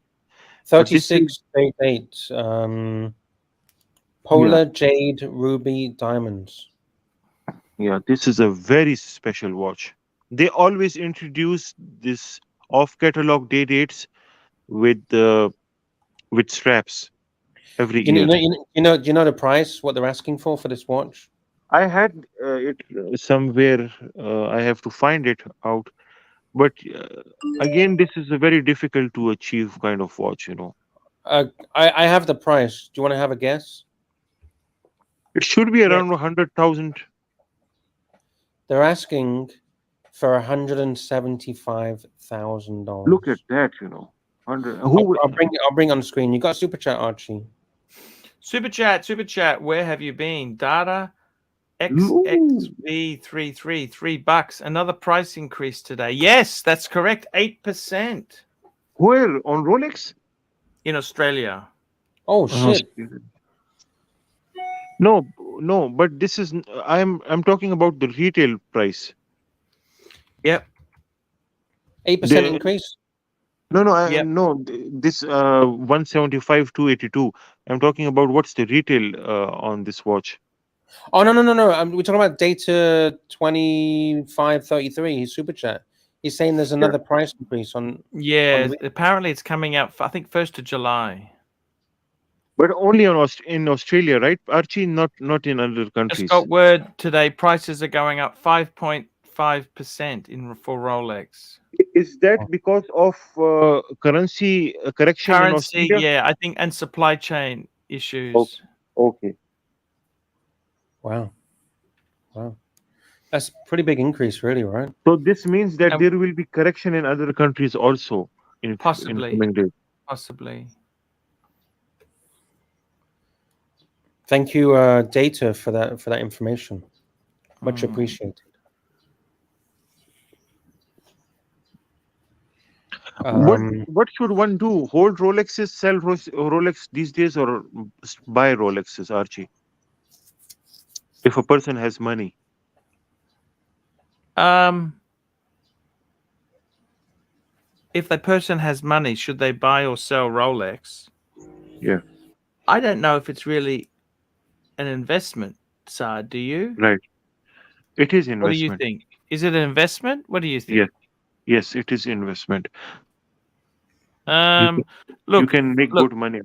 Speaker 3: But this is
Speaker 2: 3688.
Speaker 3: yeah,
Speaker 2: Polar jade ruby diamonds.
Speaker 3: yeah. This is a very special watch. They always introduce this off catalog day dates with with straps every
Speaker 2: Do you
Speaker 3: year.
Speaker 2: know, do you know the price? What they're asking for this watch?
Speaker 3: I had it somewhere. I have to find it out. But again, this is a very difficult to achieve kind of watch.
Speaker 2: I have the price. Do you want to have a guess?
Speaker 3: It should be
Speaker 1: Yes.
Speaker 3: around 100,000.
Speaker 2: They're asking for
Speaker 3: Look at
Speaker 2: $175,000.
Speaker 3: that. 100.
Speaker 2: I'll bring it on the screen. You got a super chat, Archie.
Speaker 1: Super chat. Where have you been? Data
Speaker 3: Ooh,
Speaker 1: XXV33, $3. Another price increase today. Yes, that's correct. 8%
Speaker 3: where on Rolex?
Speaker 1: in Australia.
Speaker 2: Oh
Speaker 3: Uh,
Speaker 2: shit!
Speaker 3: no, no. But this is. I'm talking about the retail price.
Speaker 1: Yep.
Speaker 2: 8%
Speaker 3: The
Speaker 2: increase.
Speaker 3: no, no,
Speaker 1: Yep.
Speaker 3: no. This 175 282. I'm talking about what's the retail on this watch.
Speaker 2: Oh no. We're talking about Data 2533. His super chat. He's saying there's another price increase on.
Speaker 1: Yeah, apparently it's coming out, I think, 1st of July.
Speaker 3: But only in Australia, right, Archie? Not in other
Speaker 1: Just
Speaker 3: countries.
Speaker 1: got word today prices are going up 5.5% for Rolex.
Speaker 3: Is that because of currency correction in
Speaker 1: Currency,
Speaker 3: Australia?
Speaker 1: yeah, I think, and supply chain issues.
Speaker 3: Okay.
Speaker 2: Wow. That's a pretty big increase, really, right?
Speaker 3: So this means that
Speaker 1: And
Speaker 3: there will be correction in other countries also in
Speaker 1: possibly.
Speaker 3: coming days.
Speaker 1: Possibly.
Speaker 2: Thank you, Data, for that information. Much appreciated.
Speaker 3: What should one do? Hold Rolexes, sell Rolex these days, or buy Rolexes, Archie? If a person has money.
Speaker 1: If the person has money, should they buy or sell Rolex?
Speaker 3: Yeah.
Speaker 1: I don't know if it's really an investment, Saad. Do you?
Speaker 3: Right. It is investment.
Speaker 1: What do you think? Is it an investment? What do you think?
Speaker 3: Yes, it is investment.
Speaker 1: Look,
Speaker 3: you can make good money.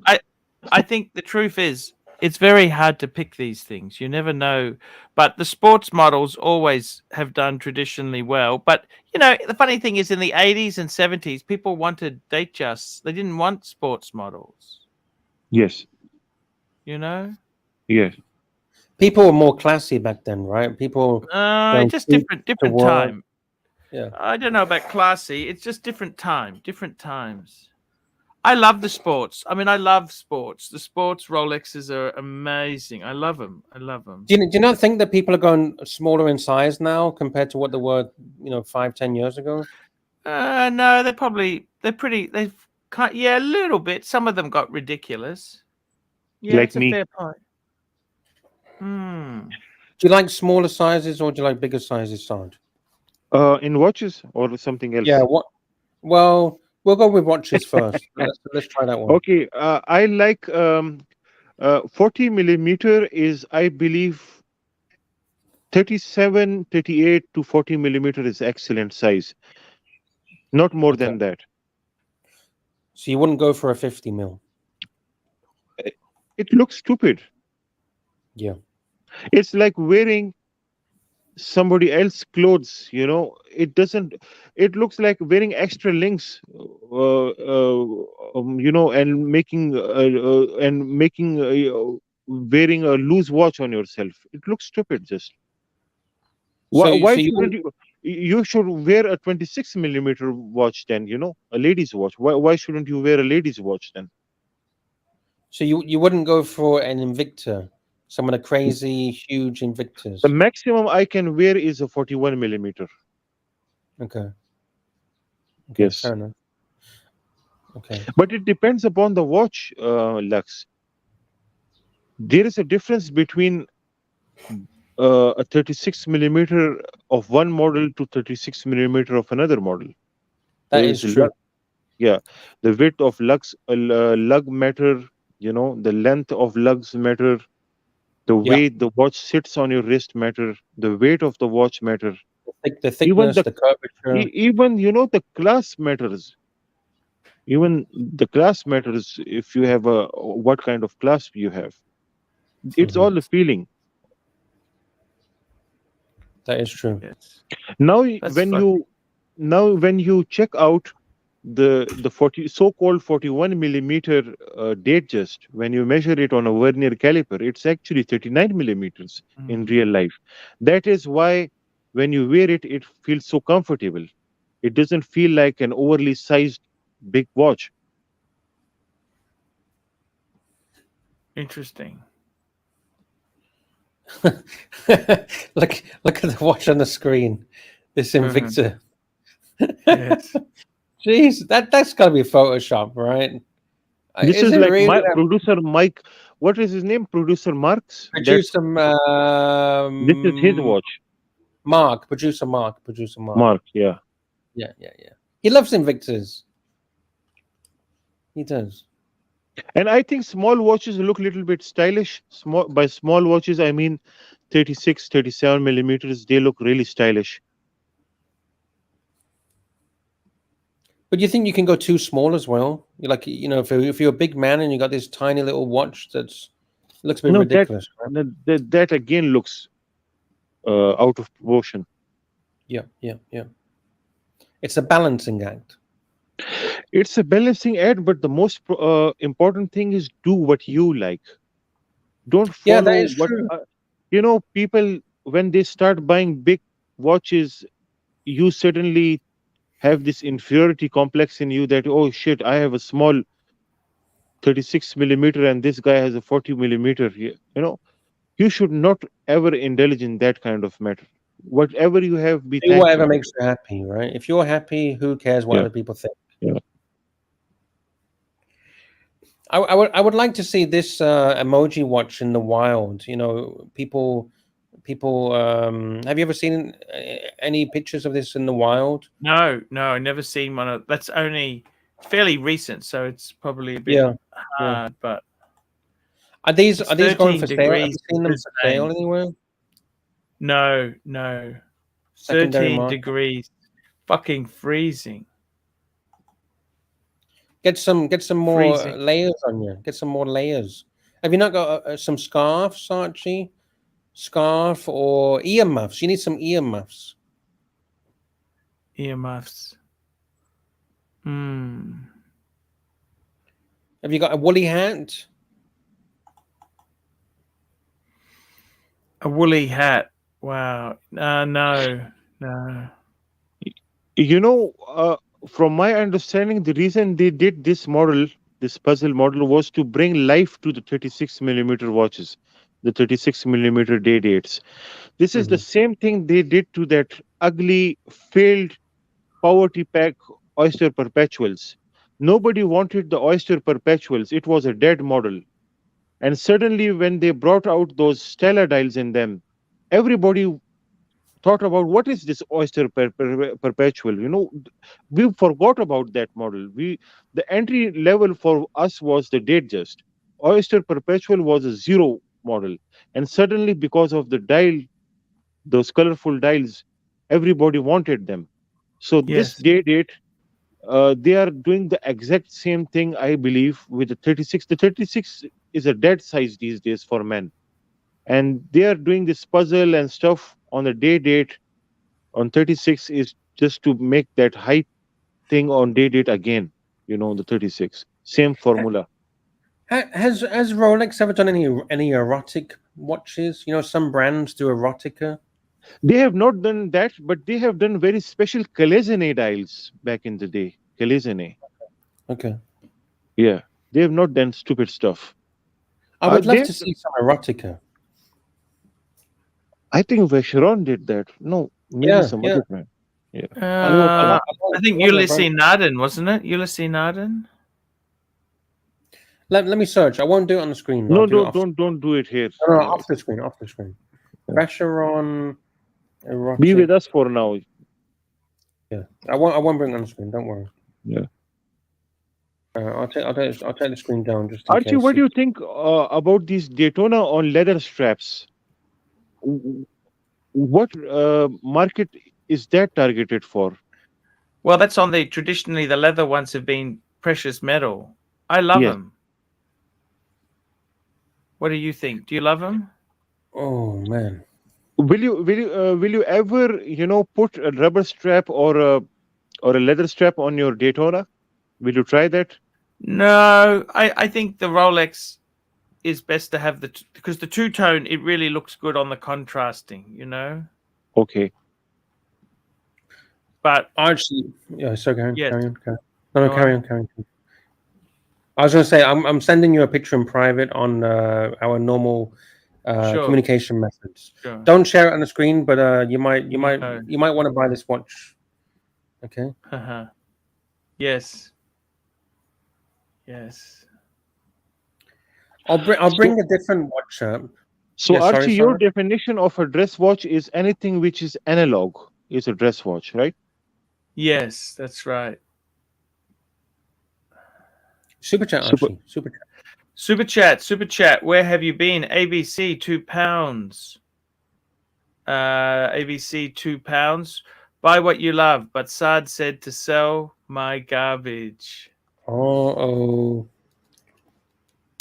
Speaker 1: I think the truth is it's very hard to pick these things. You never know. But the sports models always have done traditionally well. But, you know, the funny thing is in the 80s and 70s, people wanted Datejusts. They didn't want sports models.
Speaker 3: Yes.
Speaker 1: You know?
Speaker 3: Yes.
Speaker 2: People were more classy back then, right? People
Speaker 1: just different time.
Speaker 2: Yeah.
Speaker 1: I don't know about classy. It's just different times. I love the sports. I mean, I love sports. The sports Rolexes are amazing. I love them.
Speaker 2: Do you not think that people are going smaller in size now compared to what they were, 5-10 years ago?
Speaker 1: No, a little bit. Some of them got ridiculous. Yeah,
Speaker 3: like
Speaker 1: it's
Speaker 3: me.
Speaker 1: a fair point.
Speaker 2: Do you like smaller sizes or do you like bigger sizes, Sard?
Speaker 3: In watches or something else?
Speaker 2: Yeah. Well, we'll go with watches first. Let's try that one.
Speaker 3: Okay. I like 40 millimeter is, I believe, 37, 38 to 40 millimeter is excellent size. Not more than that.
Speaker 2: So you wouldn't go for a 50 mil?
Speaker 3: It looks stupid.
Speaker 2: Yeah.
Speaker 3: It's like wearing somebody else's clothes, it looks like wearing extra links, and making wearing a loose watch on yourself. It looks stupid. Just why shouldn't you should wear a 26 millimeter watch then, a lady's watch. Why shouldn't you wear a lady's watch then?
Speaker 2: So you wouldn't go for an Invicta, some of the crazy huge Invictas?
Speaker 3: The maximum I can wear is a 41 millimeter.
Speaker 2: Okay.
Speaker 3: Yes.
Speaker 2: Fair enough. Okay.
Speaker 3: But it depends upon the watch, Lux. There is a difference between a 36 millimeter of one model to 36 millimeter of another model.
Speaker 2: That is true.
Speaker 3: Yeah, the width of lug matter. The length of lugs matter. The way the watch sits on your wrist matter. The weight of the watch matter.
Speaker 2: The thickness, the curvature.
Speaker 3: Even the class matters. Even the class matters. If you have what kind of clasp you have. It's all the feeling.
Speaker 2: That is true.
Speaker 1: Yes.
Speaker 3: Now when you check out the so-called 41 millimeter Datejust, when you measure it on a vernier caliper, it's actually 39 millimeters in real life. That is why when you wear it, it feels so comfortable. It doesn't feel like an overly sized big watch.
Speaker 1: Interesting.
Speaker 2: Look at the watch on the screen. This Invicta.
Speaker 1: Yes.
Speaker 2: Jeez, that's got to be Photoshop, right?
Speaker 3: This is like really producer Mike. What is his name? Producer Mark's.
Speaker 2: Producer.
Speaker 3: This is his watch.
Speaker 2: Producer Mark.
Speaker 3: Mark, yeah.
Speaker 2: Yeah. He loves Invictus. He does.
Speaker 3: And I think small watches look a little bit stylish. By small watches, I mean 36, 37 millimeters. They look really stylish.
Speaker 2: But you think you can go too small as well? You're like, if you're a big man and you got this tiny little watch that's looks a bit
Speaker 3: No,
Speaker 2: ridiculous, right?
Speaker 3: that again looks out of proportion.
Speaker 2: Yeah, yeah, yeah. It's a balancing act.
Speaker 3: It's a balancing act, but the most important thing is do what you like. Don't
Speaker 2: Yeah, that
Speaker 3: follow
Speaker 2: is
Speaker 3: what
Speaker 2: true.
Speaker 3: people when they start buying big watches. You suddenly have this inferiority complex in you that, oh shit, I have a small 36 millimeter and this guy has a 40 millimeter here. You should not ever indulge in that kind of matter. Whatever you have, be
Speaker 2: Do
Speaker 3: thankful.
Speaker 2: whatever makes you happy, right? If you're happy, who cares what
Speaker 3: Yeah,
Speaker 2: other people think?
Speaker 3: yeah.
Speaker 2: I would like to see this emoji watch in the wild. People. Have you ever seen any pictures of this in the wild?
Speaker 1: No, I never seen one of that's only fairly recent, so it's probably a bit
Speaker 2: Yeah, yeah.
Speaker 1: hard, but
Speaker 2: Are these
Speaker 1: it's
Speaker 2: going
Speaker 1: 13
Speaker 2: for sale? Have
Speaker 1: degrees
Speaker 2: you seen them for sale
Speaker 1: Brisbane.
Speaker 2: anywhere?
Speaker 1: No.
Speaker 2: Secondary
Speaker 1: 13
Speaker 2: market.
Speaker 1: degrees. Fucking freezing.
Speaker 2: Get some more
Speaker 1: Freezing.
Speaker 2: layers on you. Get some more layers. Have you not got some scarves, Archie? Scarf or earmuffs? You need some earmuffs.
Speaker 1: Earmuffs. Hmm.
Speaker 2: Have you got a woolly hat?
Speaker 1: A woolly hat. Wow. No.
Speaker 3: You know, from my understanding, the reason they did this model, this puzzle model, was to bring life to the 36 millimeter watches, the 36 millimeter day dates. This is the same thing they did to that ugly, failed poverty pack Oyster Perpetuals. Nobody wanted the Oyster Perpetuals. It was a dead model. And suddenly, when they brought out those stellar dials in them, everybody thought about what is this Oyster Perpetual. We forgot about that model. The entry level for us was the Datejust. Oyster Perpetual was a zero model, and suddenly, because of the dial, those colorful dials, everybody wanted them. So this
Speaker 1: Yes.
Speaker 3: date, they are doing the exact same thing, I believe, with the 36. The 36 is a dead size these days for men, and they are doing this puzzle and stuff on the date on 36 is just to make that hype thing on date again. The 36 same formula.
Speaker 2: Has Rolex ever done any erotic watches? Some brands do erotica.
Speaker 3: They have not done that, but they have done very special Calezene dials back in the day. Calezene.
Speaker 2: Okay.
Speaker 3: Yeah, they have not done stupid stuff.
Speaker 2: I would love
Speaker 3: They
Speaker 2: to see some erotica.
Speaker 3: I think Vacheron did that. No, maybe
Speaker 2: Yeah,
Speaker 3: some
Speaker 2: yeah.
Speaker 3: other brand. Yeah.
Speaker 1: I think Ulysses Narden, wasn't it? Ulysses Narden?
Speaker 2: Let me search. I won't do it on the screen.
Speaker 3: No,
Speaker 2: I'll do it off.
Speaker 3: don't do it here.
Speaker 2: No,
Speaker 3: Yeah.
Speaker 2: off the screen. Off the screen.
Speaker 3: Yeah.
Speaker 2: Vacheron erotic.
Speaker 3: Be with us for now.
Speaker 2: Yeah, I won't bring it on the screen. Don't worry.
Speaker 3: Yeah.
Speaker 2: I'll take the screen down just in
Speaker 3: Archie,
Speaker 2: case.
Speaker 3: what do you think about these Daytona on leather straps? What market is that targeted for?
Speaker 1: Well, that's on traditionally the leather ones have been precious metal. I love
Speaker 3: Yes.
Speaker 1: them. What do you think? Do you love them?
Speaker 2: Oh man.
Speaker 3: Will you ever put a rubber strap or a leather strap on your Daytona? Will you try that?
Speaker 1: No, I think the Rolex is best to have because the two-tone, it really looks good on the contrasting,
Speaker 3: Okay.
Speaker 1: But
Speaker 2: Archie, yeah. So carry
Speaker 1: yes.
Speaker 2: on. No, carry on. I was going to say I'm sending you a picture in private on our normal
Speaker 1: Sure.
Speaker 2: communication methods.
Speaker 1: Sure.
Speaker 2: Don't share it on the screen, but you might want to buy this watch. Okay.
Speaker 1: Yes.
Speaker 2: I'll bring a different watch up.
Speaker 3: So
Speaker 2: Yeah,
Speaker 3: Archie,
Speaker 2: sorry.
Speaker 3: your definition of a dress watch is anything which is analog is a dress watch, right?
Speaker 1: Yes, that's right.
Speaker 2: Super chat, Archie. Super
Speaker 1: chat. Where have you been? ABC £2. ABC £2. Buy what you love, but Saad said to sell my garbage.
Speaker 2: Uh-oh.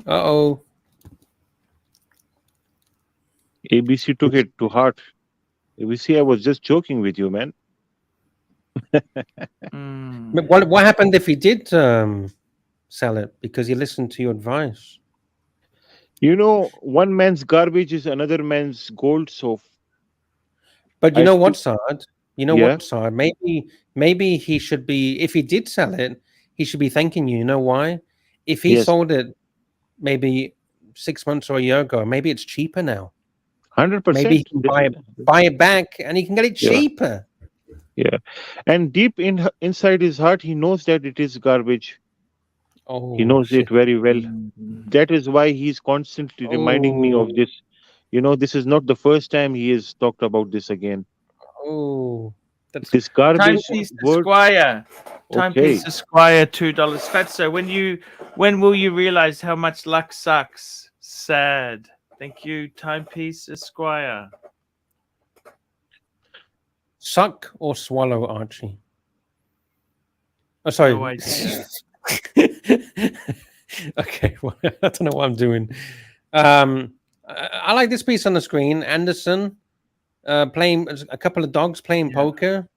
Speaker 2: Uh-oh.
Speaker 3: ABC took it to heart. ABC, I was just joking with you, man.
Speaker 1: Mm.
Speaker 2: What happened if he did sell it because he listened to your advice?
Speaker 3: You know, one man's garbage is another man's gold. So
Speaker 2: But you
Speaker 3: I
Speaker 2: know
Speaker 3: still,
Speaker 2: what, Saad? You know
Speaker 3: yeah,
Speaker 2: what, Saad? Maybe he should be, if he did sell it, he should be thanking you. You know why? If he
Speaker 3: yes,
Speaker 2: sold it maybe 6 months or a year ago, maybe it's cheaper now. Maybe he
Speaker 3: 100%.
Speaker 2: can buy it back and he can get it
Speaker 3: Yeah,
Speaker 2: cheaper.
Speaker 3: yeah. And deep inside his heart, he knows that it is garbage. He
Speaker 2: Oh
Speaker 3: knows it
Speaker 2: shit.
Speaker 3: very well.
Speaker 1: Mm.
Speaker 3: That is why he's constantly reminding me of
Speaker 2: Oh,
Speaker 3: this. You know, this is not the first time he has talked about this again.
Speaker 2: oh, that's
Speaker 3: This garbage
Speaker 1: Timepiece
Speaker 3: word.
Speaker 1: Esquire. Timepiece
Speaker 3: Okay.
Speaker 1: Esquire, $2. Fatso, when will you realize how much luck sucks? Sad. Thank you, Timepiece Esquire.
Speaker 2: suck or swallow, Archie. Oh,
Speaker 1: No
Speaker 2: sorry.
Speaker 1: idea.
Speaker 2: Okay, well, I don't know what I'm doing. I like this piece on the screen. Anderson playing a couple of dogs playing
Speaker 1: Yeah.
Speaker 2: poker.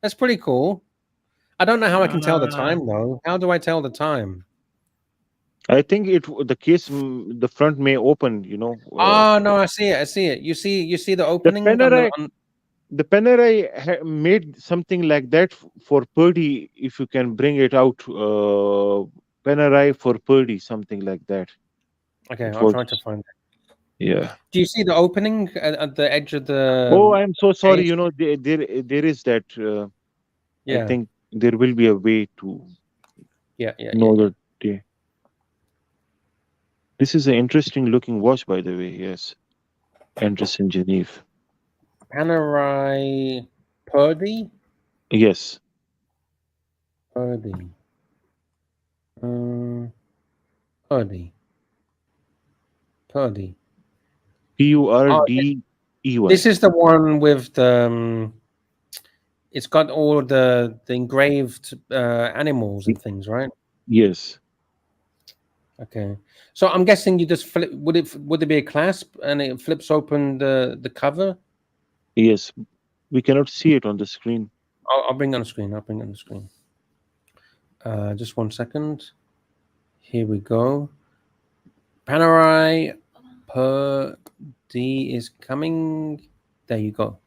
Speaker 2: That's pretty cool. I don't know how I can tell the
Speaker 1: Ah.
Speaker 2: time though. How do I tell the time?
Speaker 3: I think the case, the front may open, you know.
Speaker 2: Oh no, I see it. I see it. You see the
Speaker 3: The
Speaker 2: opening on
Speaker 3: Panerai, the Panerai made something like that for Purdy, if you can bring it out. Panerai for Purdy, something like that.
Speaker 2: Okay,
Speaker 3: It
Speaker 2: I'll
Speaker 3: was,
Speaker 2: try to find it.
Speaker 3: yeah.
Speaker 2: Do you see the opening at the edge of
Speaker 3: Oh,
Speaker 2: the
Speaker 3: I'm so sorry.
Speaker 2: page?
Speaker 3: You know, there is that. I
Speaker 2: Yeah,
Speaker 3: think there will be a way to
Speaker 2: yeah.
Speaker 3: know the day. This is an interesting looking watch, by the way. Yes, Anderson Geneve.
Speaker 2: Panerai Purdy?
Speaker 3: Yes,
Speaker 2: Purdy. Purdy. Purdy. Oh, this
Speaker 3: Purdey.
Speaker 2: is the one with the. It's got all the engraved animals and things, right?
Speaker 3: Yes,
Speaker 2: Okay. So I'm guessing you just flip. Would it be a clasp and it flips open the cover?
Speaker 3: yes. We cannot see it on the screen.
Speaker 2: I'll bring it on the screen. I'll bring it on the screen. Just 1 second. Here we go. Panerai Purdy is coming. There you go.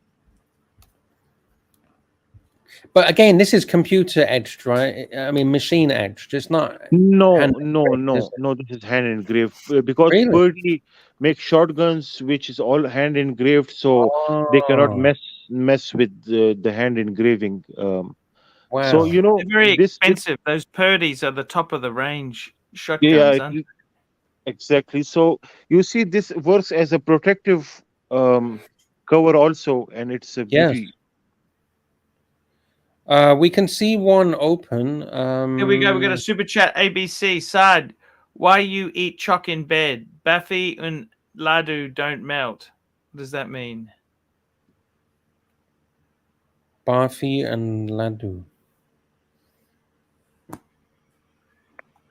Speaker 2: But again, this is computer edged, right? I mean, machine edged. It's not
Speaker 3: No,
Speaker 2: hand
Speaker 3: no,
Speaker 2: engraved, is
Speaker 3: no,
Speaker 2: it?
Speaker 3: no. This is hand engraved because
Speaker 2: Really?
Speaker 3: Purdy makes shotguns, which is all hand engraved, so they cannot
Speaker 2: Oh,
Speaker 3: mess with the hand engraving. So
Speaker 2: wow.
Speaker 3: you know
Speaker 1: They're very
Speaker 3: this
Speaker 1: expensive. Those Purdy's are the top of the range
Speaker 3: yeah,
Speaker 1: shotguns, aren't
Speaker 3: exactly. So you see, this works as a protective um, cover also, and it's a
Speaker 2: Yes.
Speaker 3: beauty.
Speaker 2: We can see one open.
Speaker 1: Here we go. We got a super chat. ABC Sad. Why you eat chalk in bed? Bafi and Ladu don't melt. What does that mean?
Speaker 2: Barfi and Ladu.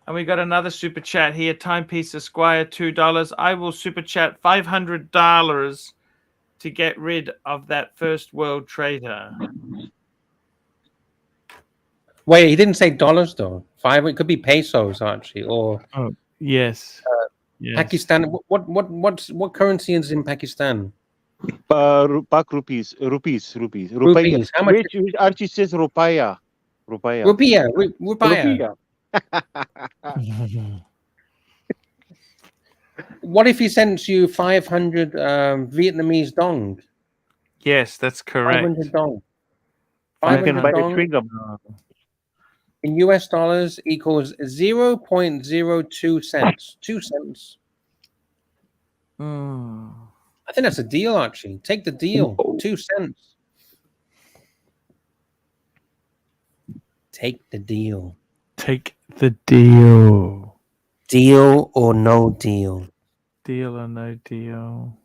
Speaker 1: And we got another super chat here. Timepiece Esquire, $2. I will super chat $500 to get rid of that first world traitor.
Speaker 2: Wait, he didn't say dollars though. Five. It could be pesos actually, or
Speaker 1: Oh, yes. Yes.
Speaker 2: Pakistan. What currency is in Pakistan?
Speaker 3: Pak rupees. Rupaya.
Speaker 2: Rupees. How much?
Speaker 3: Which Archie says rupaya.
Speaker 2: Rupiah. Rupiah.
Speaker 3: Rupia.
Speaker 2: What if he sends you 500 Vietnamese dong?
Speaker 1: Yes, that's correct.
Speaker 2: 500 dong.
Speaker 3: You can
Speaker 2: 500
Speaker 3: buy a
Speaker 2: dong
Speaker 3: chewing gum.
Speaker 2: in US dollars equals 0.02 cents. 2 cents.
Speaker 1: Mm.
Speaker 2: I think that's a deal, Archie. Take the deal. 2 cents. Take the deal.
Speaker 1: Take the deal.
Speaker 2: Deal or no deal?
Speaker 1: Deal or no deal.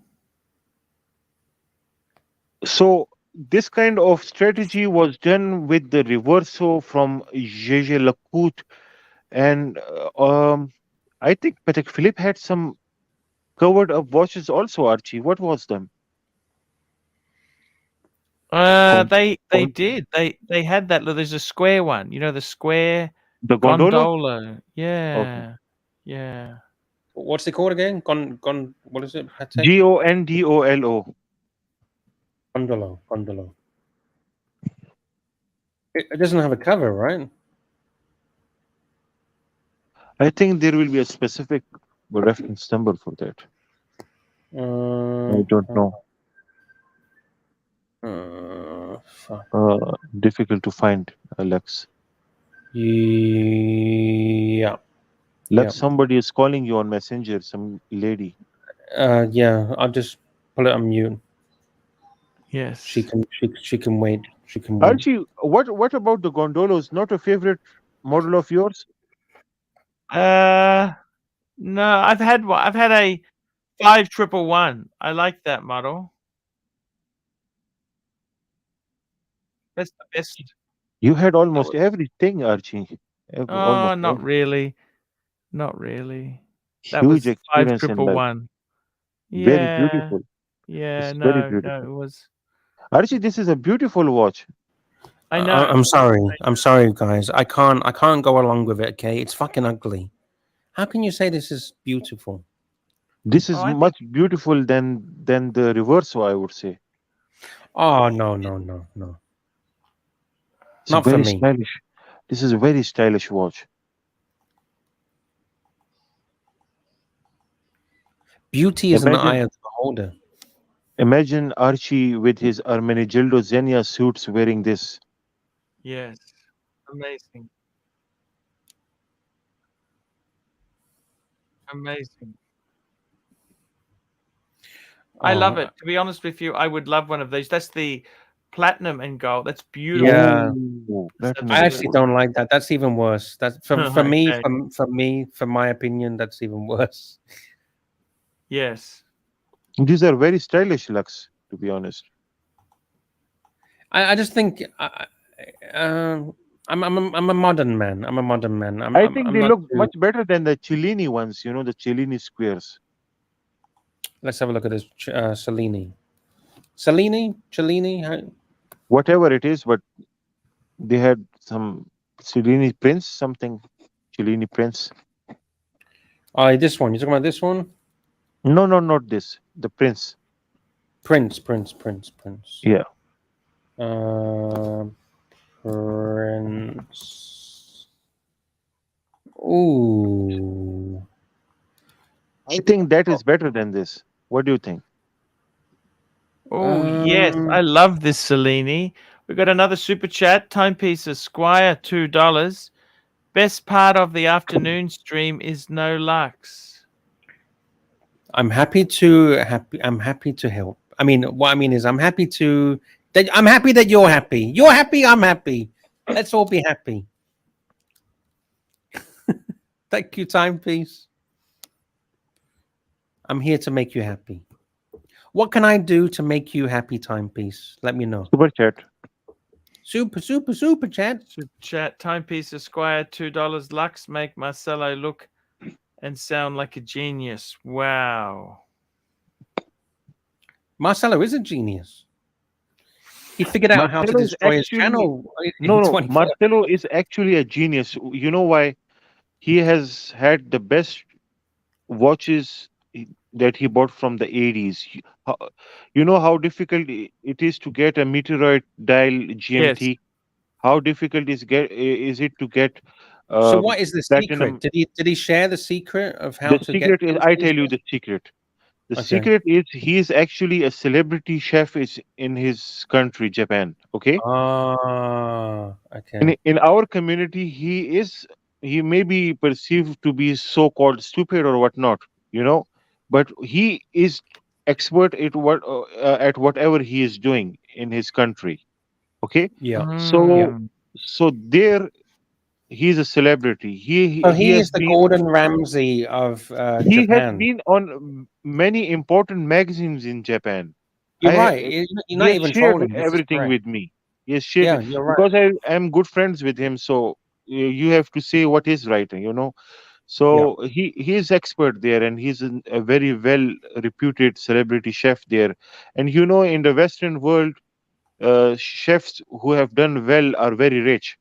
Speaker 3: So this kind of strategy was done with the Reverso from J.J. Lecoultre, and I think Patek Philippe had some covered up watches also. Archie, what was them? Con-
Speaker 1: They
Speaker 3: con-
Speaker 1: did. They had that. There's a square one. You know, the square
Speaker 3: the gondola?
Speaker 1: gondola.
Speaker 3: Okay.
Speaker 1: Yeah.
Speaker 2: What's it called again? What is it? Patek
Speaker 3: Gondolo.
Speaker 2: Gondolo. It doesn't have a cover, right?
Speaker 3: I think there will be a specific reference number for that. I don't know.
Speaker 2: Fuck.
Speaker 3: Difficult to find, Alex.
Speaker 2: Yeah.
Speaker 3: Lex, somebody is calling you on Messenger, some lady.
Speaker 2: Yeah, I'll just pull it on mute.
Speaker 1: Yes.
Speaker 2: She can wait. She can wait.
Speaker 3: Archie, what about the gondolas? Not a favorite model of yours?
Speaker 1: No, I've had one. I've had a 5111. I like that model. That's the best.
Speaker 3: You had almost everything, Archie.
Speaker 1: Oh,
Speaker 3: Almost
Speaker 1: not really. Not really. That
Speaker 3: huge
Speaker 1: was
Speaker 3: experience in life.
Speaker 1: 5111.
Speaker 3: Very
Speaker 1: Yeah.
Speaker 3: beautiful.
Speaker 1: Yeah.
Speaker 3: It's very
Speaker 1: No,
Speaker 3: beautiful.
Speaker 1: it was.
Speaker 3: Archie, this is a beautiful watch.
Speaker 1: I know.
Speaker 2: I'm sorry. I'm sorry, guys. I can't go along with it. Okay, it's fucking ugly. How can you say this is beautiful?
Speaker 3: This is
Speaker 1: I think
Speaker 3: much beautiful than the Reverso, I would say.
Speaker 2: Oh no.
Speaker 3: It's
Speaker 2: Not for
Speaker 3: very
Speaker 2: me.
Speaker 3: stylish. This is a very stylish watch.
Speaker 2: Beauty is in the eye of the beholder.
Speaker 3: Imagine Archie with his Ermenegildo Xenia suits wearing this.
Speaker 1: yes. Amazing. Amazing. I love it. To be honest with you, I would love one of these. That's the platinum and gold. That's beautiful.
Speaker 2: Yeah.
Speaker 1: That's
Speaker 2: I actually don't like that. That's even worse. That's for me.
Speaker 1: Okay.
Speaker 2: For me, for my opinion, that's even worse.
Speaker 1: Yes.
Speaker 3: These are very stylish, Lux, to be honest.
Speaker 2: I just think I'm a modern man. I'm a modern man.
Speaker 3: I think
Speaker 2: I'm
Speaker 3: they
Speaker 2: not
Speaker 3: look
Speaker 2: too...
Speaker 3: much better than the Cellini ones, you know, the Cellini squares.
Speaker 2: Let's have a look at this Cellini. Cellini.
Speaker 3: Whatever it is, but they had some Cellini Prince, something. Cellini Prince.
Speaker 2: Oh, this one. You're talking about this one?
Speaker 3: No, not this. The Prince.
Speaker 2: Prince.
Speaker 3: Yeah.
Speaker 2: Prince. Ooh.
Speaker 3: I think that is better than this. What do you think?
Speaker 1: Oh, yes. I love this Cellini. We got another super chat. Timepiece Esquire, $2. Best part of the afternoon stream is no Lux.
Speaker 2: I'm happy to help. I mean, what I mean is I'm happy that you're happy. You're happy, I'm happy. Let's all be happy. Thank you, Timepiece. I'm here to make you happy. What can I do to make you happy, Timepiece? Let me know.
Speaker 3: Super chat.
Speaker 2: Super chat.
Speaker 1: Super chat. Timepiece Esquire, $2. Lux make Marcelo look and sound like a genius. Wow.
Speaker 2: Marcelo is a genius. He figured out how to destroy his channel.
Speaker 3: No, Marcelo is actually a genius. You know why? He has had the best watches that he bought from the 80s. You know how difficult it is to get a meteoroid dial GMT?
Speaker 1: Yes.
Speaker 3: How difficult is it to get
Speaker 2: so what is the
Speaker 3: platinum?
Speaker 2: secret? Did he share the secret of how to get?
Speaker 3: The secret is, I tell you the secret. The secret is he is actually a celebrity chef is in his country, Japan. Okay.
Speaker 2: Okay.
Speaker 3: In our community, he may be perceived to be so-called stupid or whatnot, you know, but he is expert at whatever he is doing in his country. Okay.
Speaker 2: Yeah.
Speaker 3: So there he's a celebrity. He has
Speaker 2: is the
Speaker 3: been
Speaker 2: Gordon Ramsay of
Speaker 3: he has
Speaker 2: Japan.
Speaker 3: been on many important magazines in Japan.
Speaker 2: You're
Speaker 3: I
Speaker 2: right.
Speaker 3: ha-
Speaker 2: You're
Speaker 3: he
Speaker 2: not
Speaker 3: has
Speaker 2: even
Speaker 3: shared
Speaker 2: trolling. This is
Speaker 3: everything
Speaker 2: correct.
Speaker 3: with me. He has shared
Speaker 2: Yeah, you're right.
Speaker 3: because I am good friends with him. So you have to say what is right, you know.
Speaker 2: Yeah.
Speaker 3: So he is expert there, and he's a very well reputed celebrity chef there. And you know, in the Western world, chefs who have done well are very rich.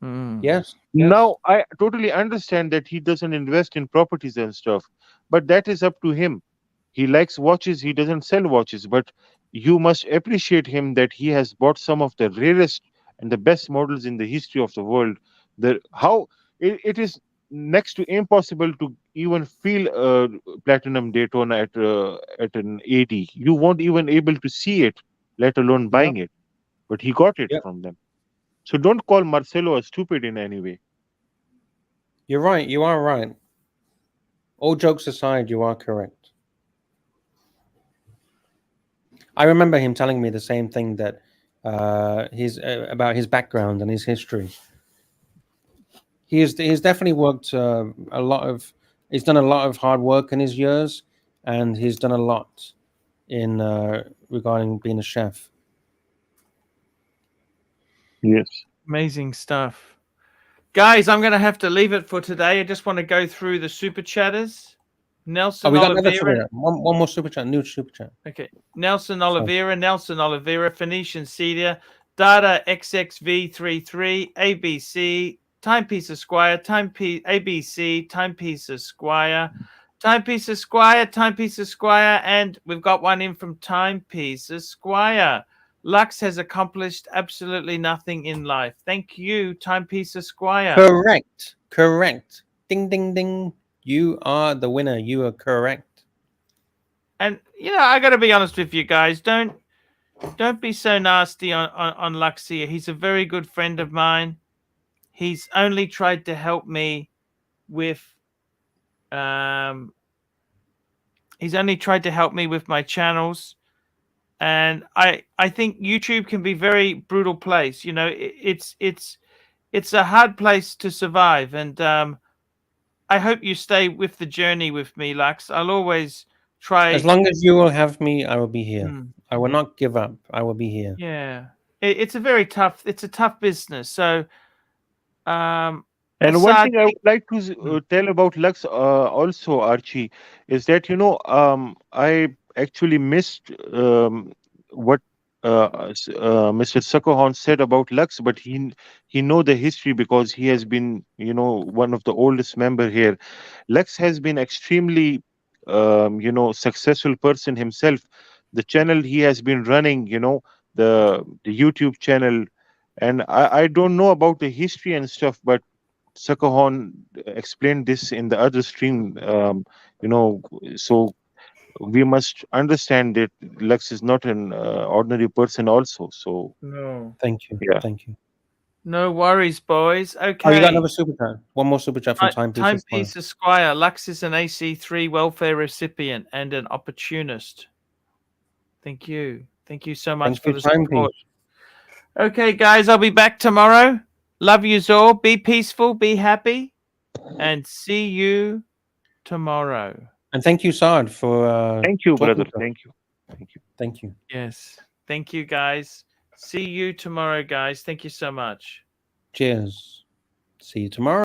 Speaker 1: Mm.
Speaker 2: Yes. Yes.
Speaker 3: Now I totally understand that he doesn't invest in properties and stuff, but that is up to him. He likes watches, he doesn't sell watches, but you must appreciate him that he has bought some of the rarest and the best models in the history of the world. The how it is next to impossible to even feel a platinum Daytona at an 80. You won't even able to see it, let alone
Speaker 2: Yep.
Speaker 3: buying it. But he got it
Speaker 2: Yep.
Speaker 3: from them. So don't call Marcelo a stupid in any way.
Speaker 2: You're right. You are right. All jokes aside, you are correct. I remember him telling me the same thing that his about his background and his history. He's definitely worked a lot of. He's done a lot of hard work in his years, and he's done a lot in regarding being a chef.
Speaker 3: Yes.
Speaker 1: Amazing stuff. Guys, I'm going to have to leave it for today. I just want to go through the super chatters.
Speaker 2: Oh,
Speaker 1: Nelson
Speaker 2: we got another super
Speaker 1: Oliveira.
Speaker 2: chat. One more super chat. New super chat.
Speaker 1: Okay. Nelson Oliveira, Phoenician Cedia, Data XXV33, ABC, Timepiece Esquire, ABC, Timepiece Esquire, Timepiece Esquire, Timepiece Esquire, and we've got one in from Timepiece Esquire. Lux has accomplished absolutely nothing in life. Thank you, Timepiece Esquire.
Speaker 2: Correct. Correct. Ding ding ding. You are the winner. You are correct.
Speaker 1: And you know, I got to be honest with you guys. Don't be so nasty on Lux here. He's a very good friend of mine. He's only tried to help me with he's only tried to help me with my channels, and I think YouTube can be very brutal place. You know, it's a hard place to survive, and I hope you stay with the journey with me, Lux. I'll always try.
Speaker 2: As long as you will have me, I will be here.
Speaker 1: Hmm.
Speaker 2: I will not give up. I will be here.
Speaker 1: Yeah, it's a very tough. It's a tough business. So,
Speaker 3: And one
Speaker 1: Assad,
Speaker 3: thing I would like to
Speaker 1: hmm,
Speaker 3: tell about Lux also, Archie, is that, you know, I actually missed what Mr. Suckerhorn said about Lux, but he know the history because he has been, you know, one of the oldest member here. Lux has been extremely, you know, successful person himself. The channel he has been running, you know, the YouTube channel, and I don't know about the history and stuff, but Sakahon explained this in the other stream. You know, so we must understand that Lux is not an ordinary person, also. So
Speaker 1: no,
Speaker 2: Thank you.
Speaker 3: yeah,
Speaker 2: Thank you.
Speaker 1: no worries, boys.
Speaker 2: Oh, you got
Speaker 1: Okay,
Speaker 2: another super chat. One more super chat from Timepiece Esquire.
Speaker 1: Timepiece Esquire. Lux is an AC3 welfare recipient and an opportunist. Thank you. Thank you so much
Speaker 2: Thank
Speaker 1: for
Speaker 2: you,
Speaker 1: the
Speaker 2: Timepiece.
Speaker 1: support. Okay, guys, I'll be back tomorrow. Love you all. Be peaceful, be happy, and see you tomorrow.
Speaker 2: And thank you, Saad, for
Speaker 3: thank you,
Speaker 2: talking
Speaker 3: brother.
Speaker 2: to us.
Speaker 3: Thank you. Thank you.
Speaker 2: Thank you.
Speaker 1: Yes. Thank you, guys. See you tomorrow, guys. Thank you so much.
Speaker 2: Cheers. See you tomorrow.